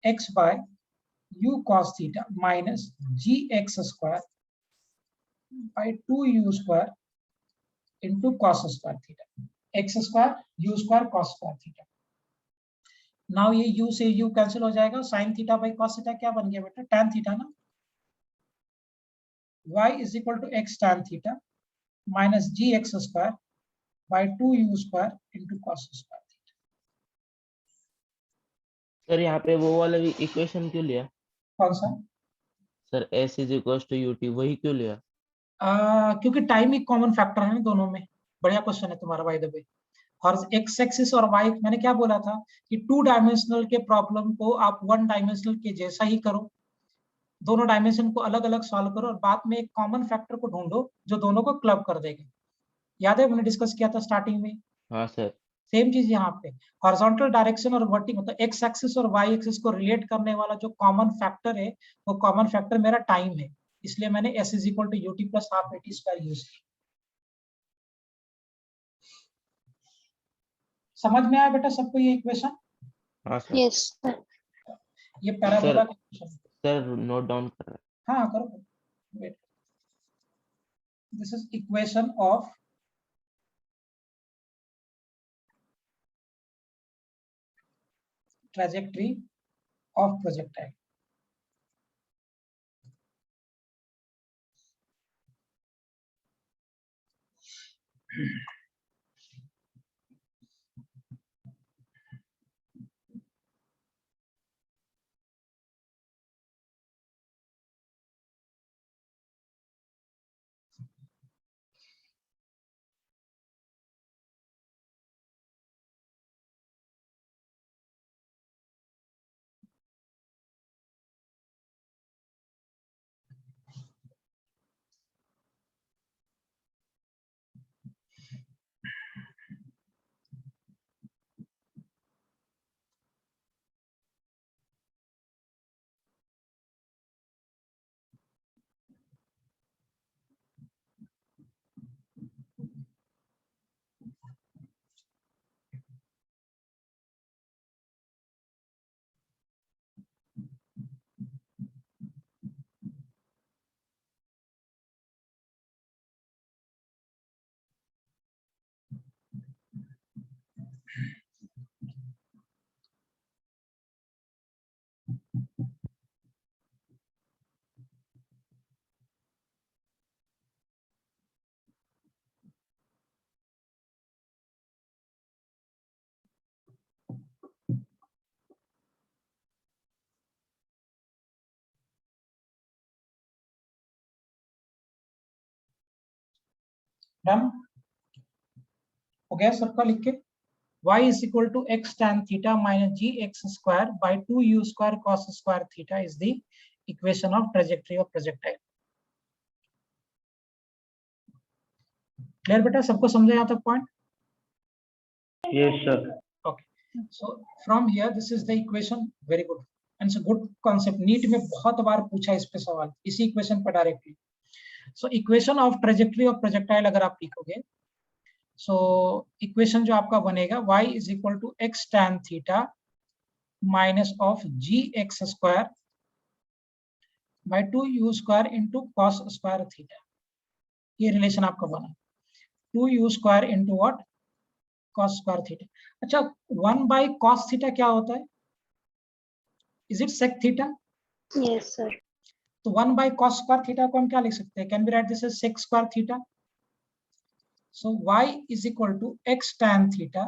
x by u cos theta minus gx square by 2u square into cos square theta. x square u square cos square theta. Now ये u से u cancel हो जाएगा. sin theta by cos theta क्या बन गया बेटा? tan theta ना. y is equal to x tan theta minus gx square by 2u square into cos square theta. Sir यहाँ पे वो वाला इक्वेशन क्यों लिया? कौन सा? Sir s is equal to ut वही क्यों लिया? क्योंकि टाइम एक कॉमन फैक्टर है ना दोनों में. बढ़िया क्वेश्चन है तुम्हारा बाय द वे. और x एक्सिस और y, मैंने क्या बोला था कि 2 डायमेंशनल के प्रॉब्लम को आप 1 डायमेंशनल के जैसा ही करो, दोनों डायमेंशन को अलग अलग सॉल्व करो और बाद में एक कॉमन फैक्टर को ढूंढो जो दोनों को क्लब कर देगा. याद है मैंने डिस्कस किया था स्टार्टिंग में? हाँ सर. सेम चीज यहाँ पे. हॉरिजॉन्टल डायरेक्शन और वर्टिकल, मतलब एक्स एक्सिस और वाई एक्सिस को रिलेट करने वाला जो कॉमन फैक्टर है, वो कॉमन फैक्टर मेरा टाइम है. इसलिए मैंने s is equal to u t plus half a t square use किया. समझ में आया बेटा सबको ये इक्वेशन? हाँ सर. Yes, sir. ये पैराबोला का इक्वेशन. सर नोट डाउन कर रहा है. हाँ करो. Wait, this is equation of trajectory of projectile. Done हो गया सबका लिख के। y is equal to x tan theta minus g x square by 2u square cos square theta is the equation of trajectory of projectile. Clear बेटा, सबको समझा यहाँ तक point? Yes, sir. Okay, so from here this is the equation. Very good and it's a good concept. NEET में बहुत बार पूछा इस पे सवाल, इसी इक्वेशन पर directly. So equation of trajectory of projectile अगर आप लिखोगे, सो इक्वेशन जो आपका बनेगा y is equal to x tan theta minus of gx square by 2u square into cos square theta. ये रिलेशन आपका बना 2u square into what? cos square theta. अच्छा 1 by cos theta क्या होता है? Is it sec theta? Yes, sir. तो 1 by cos square theta को हम क्या लिख सकते हैं? Can we write this as sec square theta? So y is equal to x tan theta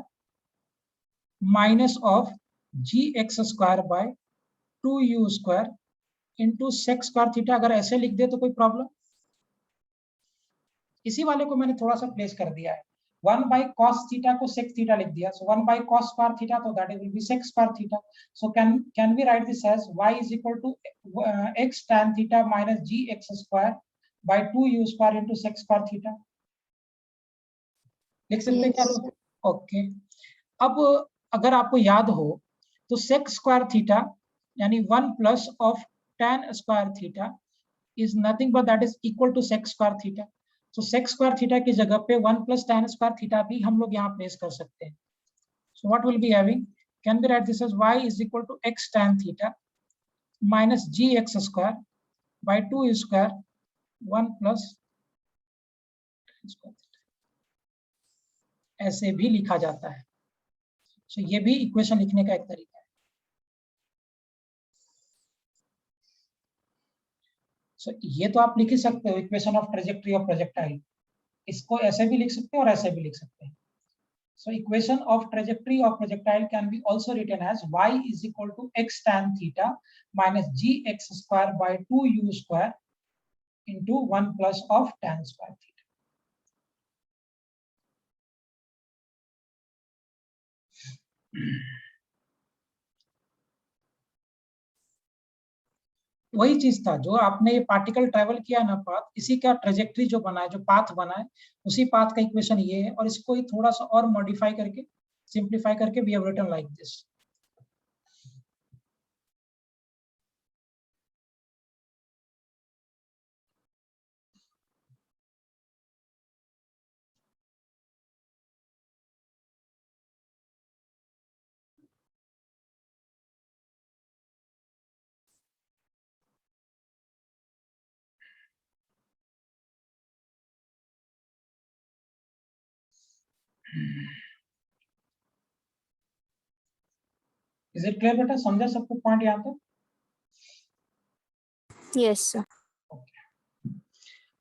minus of gx square by 2u square into sec square theta. अगर ऐसे लिख दे तो कोई प्रॉब्लम? इसी वाले को मैंने थोड़ा सा प्लेस कर दिया है। 1 by cos theta को sec theta लिख दिया, so 1 by cos square theta, so that will be sec square theta. So can we write this as y is equal to x tan theta minus gx square by 2u square into sec square theta? लिख सकते हैं क्या Yes, लोग? Okay, अब अगर आपको याद हो तो sec square theta यानी 1 plus of tan square theta is nothing but that is equal to sec square theta. तो sec square theta की जगह पे 1 plus tan square theta भी हम लोग यहाँ प्लेस कर सकते हैं। So what will be having? Can we write this as y is equal to x tan theta minus gx square by 2 square 1 plus tan square theta. ऐसे भी लिखा जाता है। So ये भी इक्वेशन लिखने का एक तरीका है। So ये तो आप लिख ही सकते हो equation of trajectory of projectile. इसको ऐसे भी लिख सकते हो और ऐसे भी लिख सकते हैं। So equation of trajectory of projectile can be also written as y is equal to x tan theta minus gx square by 2u square into 1 plus of tan square theta. वही चीज था जो आपने ये पार्टिकल ट्रेवल किया ना path, इसी का ट्रेजेक्टरी जो बना है, जो पाथ बना है, उसी पाथ का इक्वेशन ये है। और इसको ही थोड़ा सा और मॉडिफाई करके, सिंप्लीफाई करके we have written like this. Is it clear बेटा? समझा सबको पॉइंट यहाँ तक? Yes, sir.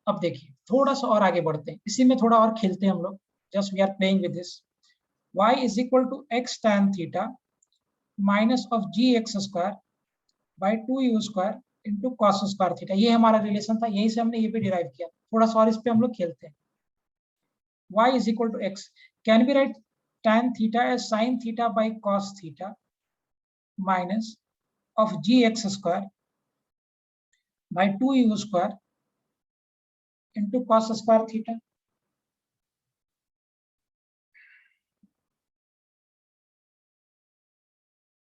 अब देखिए थोड़ा सा और आगे बढ़ते हैं, इसी में थोड़ा और खेलते हैं हम लोग। Just we are playing with this. y is equal to x tan theta minus of gx square by 2u square into cos square theta. ये हमारा रिलेशन था, यही से हमने ये भी डिराइव किया। थोड़ा सा और इस पे हम लोग खेलते हैं। y is equal to x. Can we write tan theta as sin theta by cos theta minus of gx square by 2u square into cos square theta?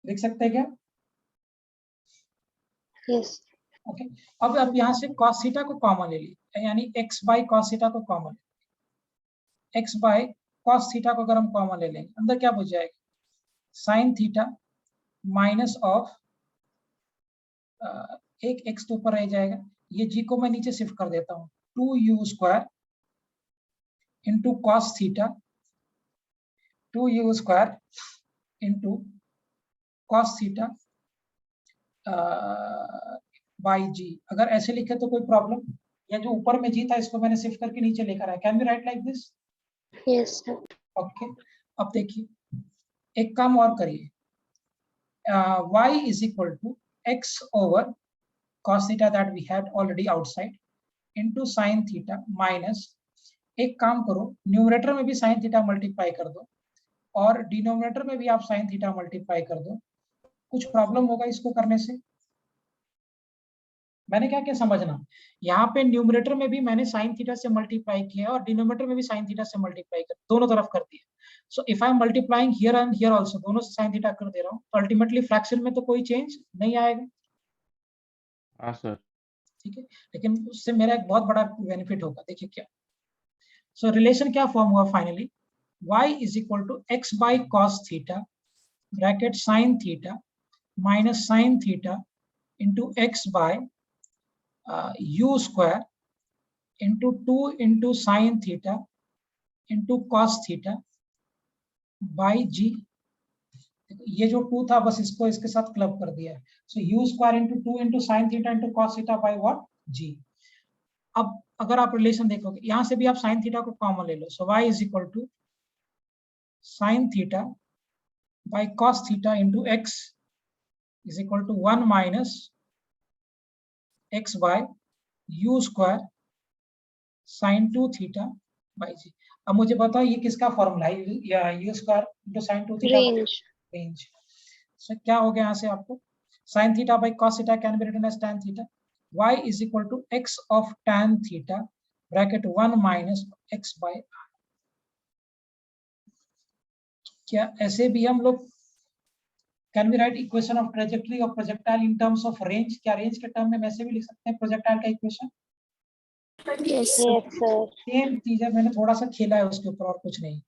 लिख सकते हैं क्या? Yes. ओके, अब आप यहाँ से cos थीटा को common ले लीजिए, यानी x बाई cos थीटा को common, x by cos theta को अगर हम कॉमन ले लेंगे, अंदर क्या बच जाएगा? sin थीटा माइनस ऑफ एक x तो ऊपर रह जाएगा, ये g को मैं नीचे शिफ्ट कर देता हूँ, 2u square into cos theta, 2u square into cos theta by g. अगर ऐसे लिखे तो कोई प्रॉब्लम? या जो ऊपर में जी था इसको मैंने शिफ्ट करके नीचे लेकर आया। Can be right like this? Yes, sir. Okay, अब देखिए एक काम और करिए, y is equal to x over cos theta that we had already outside into sin theta minus एक काम करो, न्यूमरेटर में भी साइन थीटा मल्टीप्लाई कर दो और डिनोमिनेटर में भी आप साइन थीटा मल्टीप्लाई कर दो। कुछ प्रॉब्लम होगा इसको करने से? मैंने क्या क्या समझना, यहाँ पे न्यूमरेटर में भी मैंने साइन थीटा से मल्टीप्लाई किया और डिनोमिनेटर में भी साइन थीटा से मल्टीप्लाई कर, दोनों तरफ कर दिया। So if I am multiplying here and here also, दोनों से साइन थीटा कर दे रहा हूँ, तो अल्टीमेटली फ्रैक्शन में तो कोई चेंज नहीं आएगा, हाँ सर। ठीक है। लेकिन उससे मेरा एक बहुत बड़ा बेनिफिट होगा, देखिए क्या। सो रिलेशन क्या फॉर्म हुआ finally, y is equal to x by cos theta bracket sin theta minus sin theta into x by u square into 2 into sin theta into cos theta by g। ये जो 2 था बस इसको इसके साथ club कर दिया है। सो u square into 2 into sin theta into cos theta by what g। अब अगर आप रिलेशन देखोगे, यहां से भी आप sin theta को कॉमन ले लो, so y is equal to sin theta by cos theta into x is equal to 1 minus x by u square sin 2 theta by g। अब मुझे बताओ ये किसका फॉर्मूला है, या u square into sin 2 theta Range. Range. So क्या हो गया यहाँ से आपको, sin theta by cos theta can be written as tan theta, y is equal to x of tan theta bracket 1 minus x by r। क्या ऐसे भी हम लोग can be right equation of trajectory of projectile in terms of range, क्या range के term में वैसे भी लिख सकते हैं प्रोजेक्टाइल का equation? Yes, sir. Yes, sir. Same चीज है, मैंने थोड़ा सा खेला है उसके ऊपर और कुछ नहीं।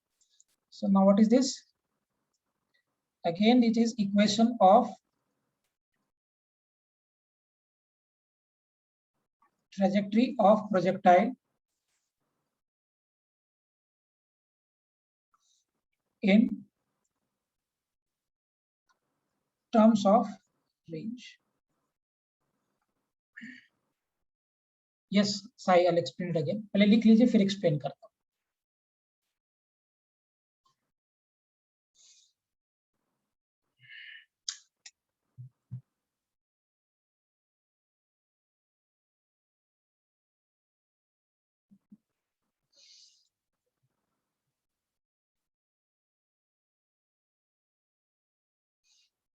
So now what is this, again it is equation of trajectory of projectile in terms of range। yes Sai, I'll explain it again, पहले लिख लीजिए फिर एक्सप्लेन करता हूँ।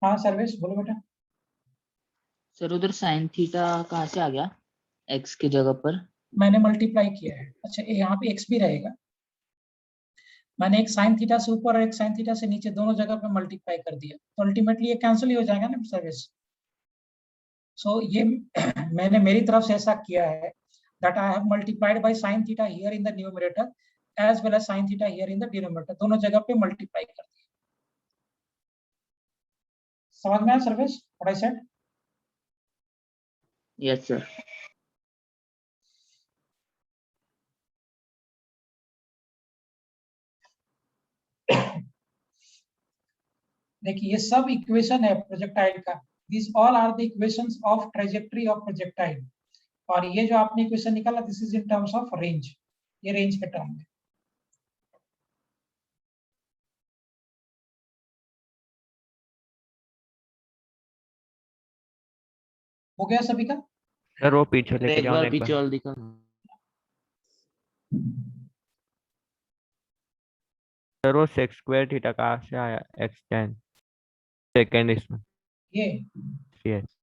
हाँ सर्वेश बोलो बेटा। सर उधर साइन थीटा कहाँ से आ गया एक्स की जगह पर? मैंने मल्टीप्लाई किया है। अच्छा यहाँ पे x भी रहेगा, मैंने एक साइन थीटा से ऊपर और एक साइन थीटा से नीचे दोनों जगह पे मल्टीप्लाई कर दिया, तो अल्टीमेटली ये कैंसिल ही हो जाएगा ना सर्विस। सो ये मैंने मेरी तरफ से ऐसा किया है that I have multiplied by sin theta here in the numerator as well as sin theta here in the denominator, दोनों जगह पे मल्टीप्लाई कर दिया। समझ में आया Sarvesh what I said? Yes sir. देखिए ये सब इक्वेशन है प्रोजेक्टाइल का, this all are the equations of trajectory of projectile, और ये जो आपने इक्वेशन निकाला this is in terms of range, ये रेंज के टर्म में। हो गया सभी का? सर वो पीछे लेके एक जाओ ना बार एक पीछे बार। और दिखा। सर वो सेक्स स्क्वायर थीटा कहाँ से आया, एक्स tan सेकेंड इसमें? ये यस।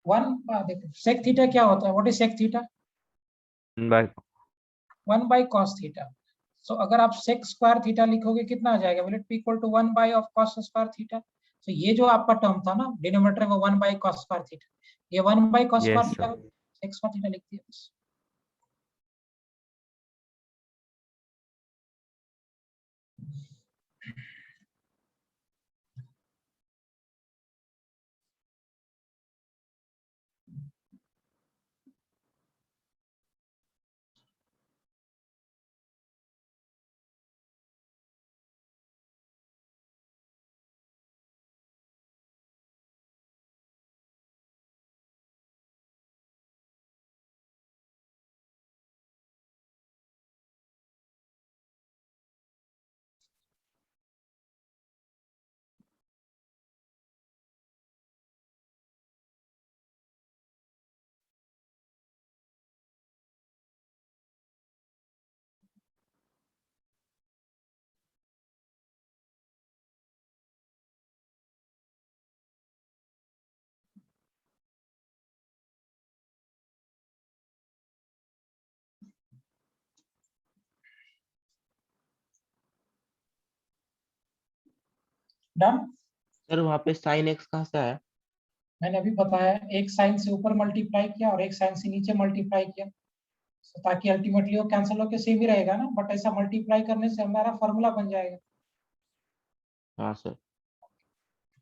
देखो सेक थीटा क्या होता है, what is sec theta? By 1 by cos theta. So अगर आप सेक स्क्वायर थीटा लिखोगे कितना आ जाएगा, will it be equal to 1 by of cos square theta. तो ये जो आपका टर्म था ना डिनोमिनेटर में 1 by cos स्क्वायर थीटा, ये 1 by cos yes square theta, sir. Sec square theta लिख दिया बस। डन। सर वहाँ पे साइन एक्स कहाँ से आया? मैंने अभी बताया, एक साइन से ऊपर मल्टीप्लाई किया और एक साइन से नीचे मल्टीप्लाई किया, ताकि अल्टीमेटली वो कैंसिल होकर सेम ही रहेगा ना, बट ऐसा मल्टीप्लाई करने से हमारा फॉर्मूला बन जाएगा। हाँ सर।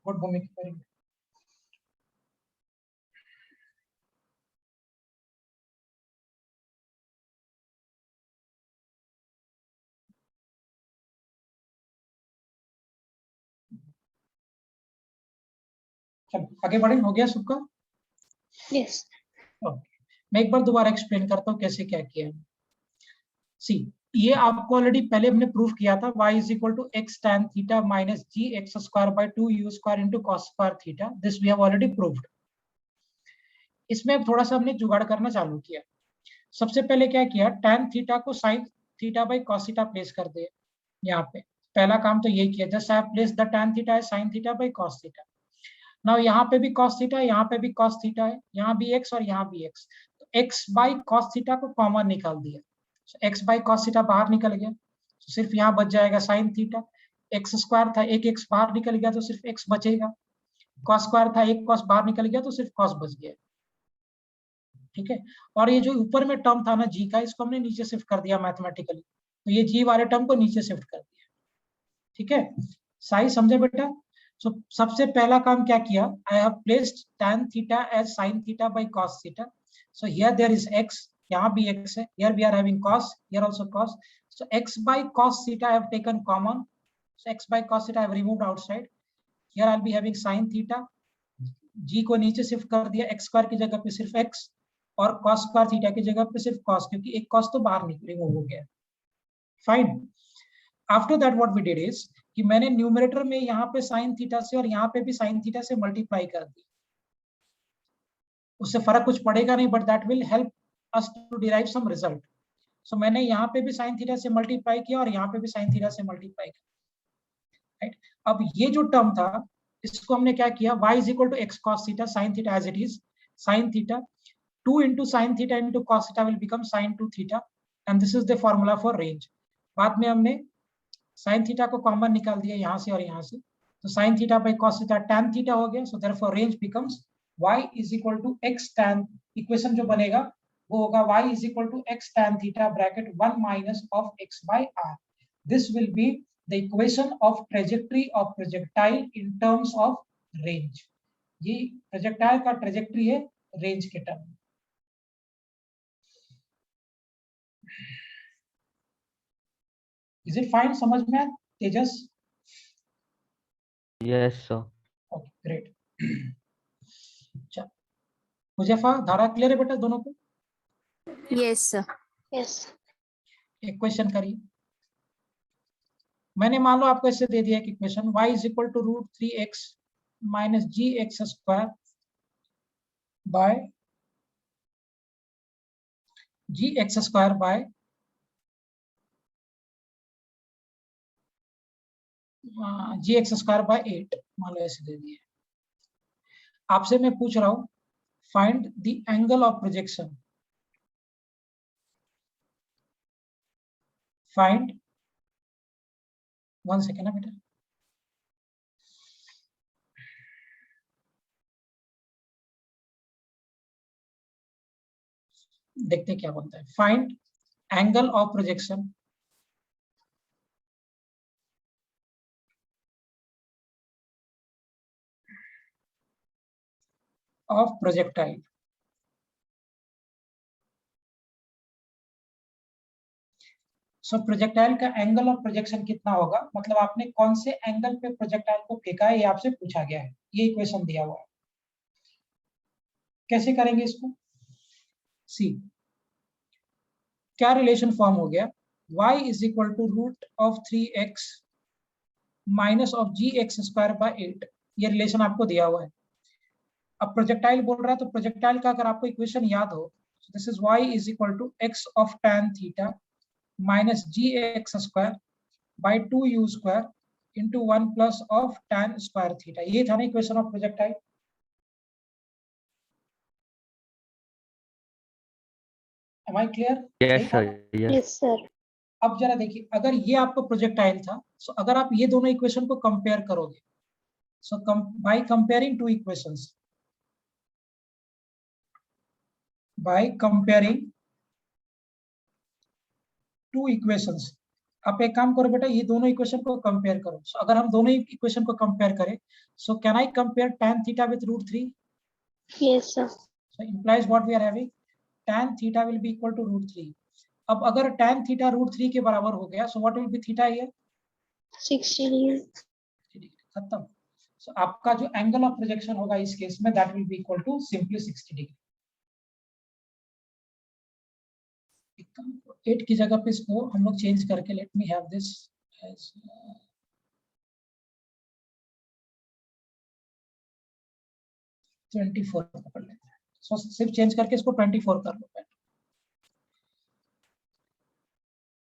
गुड भूमिका, वेरी गुड। चलो आगे बढ़े, हो गया सबका? Yes. मैं एक बार दोबारा एक्सप्लेन करता हूँ कैसे क्या किया। सी, ये आपको ऑलरेडी पहले हमने प्रूफ किया था, y is equal to x tan theta minus g x square by 2u square into cos square theta, this we have already proved. इसमें अब थोड़ा सा हमने जुगाड़ करना चालू किया। सबसे पहले क्या किया, tan थीटा को sin theta by cos theta place कर दिया यहाँ पे। पहला काम तो यही किया, just I have place the tan theta as sin theta by cos theta. Now यहाँ पे भी cos थीटा है, यहाँ पे भी cos थीटा है, यहाँ भी x और यहाँ भी x, तो x बाय cos थीटा को कॉमन निकाल दिया, x बाय cos थीटा बाहर निकल गया, तो सिर्फ यहाँ बच जाएगा sin थीटा। x स्क्वायर था, एक x बाहर निकल गया तो सिर्फ x बचेगा, cos स्क्वायर था, एक cos बाहर निकल गया तो सिर्फ cos बच गया। ठीक है, और ये जो ऊपर में टर्म था ना g का, इसको हमने नीचे शिफ्ट कर दिया मैथमेटिकली, तो ये g वाले टर्म को नीचे शिफ्ट कर दिया। ठीक है, साई समझे बेटा? So, सबसे पहला काम क्या किया, I have placed tan theta as sin theta by cos theta. So here there is x, यहाँ भी x है, here we are having cos, here also cos. So x by cos theta I have taken common. So x by cos theta I have removed outside. Here I'll be having sin theta. g को नीचे shift कर दिया, x square की जगह पे सिर्फ x और cos square theta की जगह पे सिर्फ cos, क्योंकि एक cos तो बाहर रिमूव हो गया। Fine. After that what we did is कि मैंने न्यूमरेटर में यहाँ पे साइन थीटा से और यहाँ पे भी साइन थीटा से मल्टीप्लाई कर दी। उससे फर्क कुछ पड़ेगा नहीं, but that will help us to derive some result. So मैंने यहाँ पे भी साइन थीटा से मल्टीप्लाई किया और यहाँ पे भी साइन थीटा से मल्टीप्लाई किया। राइट, अब ये जो टर्म था इसको हमने क्या किया, y is equal to x cos theta sin theta as it is, sin theta 2 into sin theta into cos theta will become sin 2 theta, and this is the formula for range. बाद में हमने sin theta को common निकाल दिया यहाँ से और यहाँ से, तो sin theta by cos theta tan theta हो गया, so therefore range becomes y is equal to x tan, equation जो बनेगा वो होगा y is equal to x tan theta bracket 1 minus of x by r. This will be the equation of trajectory of projectile in terms of range. ये projectile का trajectory है range के term में। Is it fine? समझ में आया तेजस? Yes, sir. Okay, great. चल, हुजैफा, धारा क्लियर है बेटा दोनों को? Yes, sir. Yes. एक क्वेश्चन करिए। मैंने मान लो आपको ऐसे दे दिया कि equation y is equal to root 3x minus g x square by g x square by g x square by 8, मान लो ऐसे दे दिए। आपसे मैं पूछ रहा हूं find the angle of projection, find 1 second ना बेटा, देखते क्या बोलता है। Find angle of projection of projectile. So projectile का एंगल ऑफ प्रोजेक्शन कितना होगा, मतलब आपने कौन से एंगल पे प्रोजेक्टाइल को फेंका है, ये आपसे पूछा गया है, ये इक्वेशन दिया हुआ है। कैसे करेंगे इसको? सी, क्या रिलेशन फॉर्म हो गया, y is equal to root of 3x minus of g x square by 8, ये रिलेशन आपको दिया हुआ है। अब प्रोजेक्टाइल बोल रहा है तो प्रोजेक्टाइल का अगर आपको इक्वेशन याद हो, this is y is equal to x of tan theta minus g x square by 2u square into 1 plus of tan square theta, ये था ना equation of projectile. Am I clear? Yes, sir. Yes. Yes, sir. अब जरा देखिए, अगर ये आपका projectile था, तो अगर आप ये दोनों इक्वेशन को कंपेयर करोगे, So by comparing two equations, आप एक काम करो बेटा, ये दोनों इक्वेशन को कंपेयर करो. So अगर हम दोनों इक्वेशन को कंपेयर करें, so can I compare tan theta with root 3? Yes, sir. So implies what we are having, tan theta will be equal to root 3. अब अगर tan theta root 3 के बराबर हो गया, so what will be theta here? 60 degree. खत्म. So आपका जो angle of projection होगा इस केस में, that will be equal to simply 60 degree. 8 की जगह पे इसको हम लोग चेंज करके, let me have this as 24 कर लेते हैं. सो सिर्फ चेंज करके इसको 24 कर लो.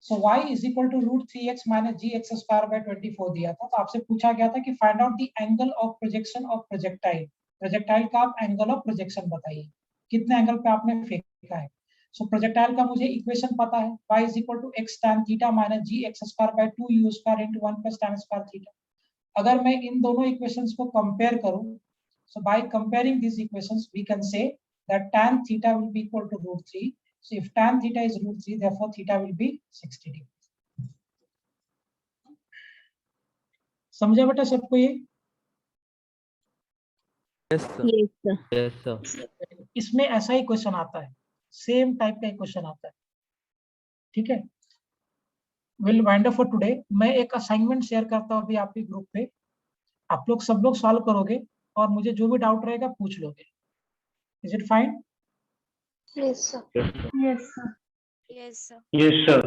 So y is equal to root 3x minus gx square by 24 दिया था. तो आपसे पूछा गया था कि find out the angle of projection of projectile. Projectile का आप एंगल ऑफ प्रोजेक्शन बताइए, कितने एंगल पे आपने फेंका है. सो प्रोजेक्टाइल का मुझे इक्वेशन पता है, y is equal to x tan theta minus gx square by 2u square into 1 plus tan square theta. अगर मैं इन दोनों इक्वेशंस को कंपेयर करूं, so by comparing these equations we can say that tan theta will be equal to root 3. So if tan theta is root 3, therefore theta will be 60 degree. समझा बेटा सबको ये? Yes, sir. Yes, sir. Yes, sir. इसमें ऐसा ही question आता है, same type का question आता है. ठीक है, will wind up for today. मैं एक असाइनमेंट शेयर करता हूँ अभी आपके ग्रुप पे, आप लोग सब लोग सॉल्व करोगे और मुझे जो भी डाउट रहेगा पूछ लोगे. Is it fine? Yes, sir. Yes, sir. Yes, sir. Yes, sir.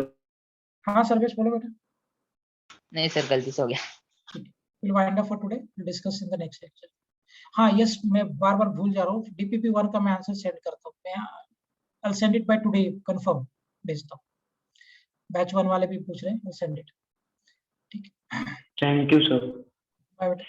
हाँ सर्वेश बोलो बेटा. नहीं सर, गलती से हो गया. We'll wind up for today. We'll discuss in the next lecture. हाँ यस, मैं बार बार भूल जा रहा हूँ, DPP 1 का मैं आंसर सेंड करता हूँ. मैं I'll send it by today, confirm भेजता हूँ. बैच 1 वाले भी पूछ रहे हैं, I'll send it. ठीक है, Thank you, sir. बाय बेटा.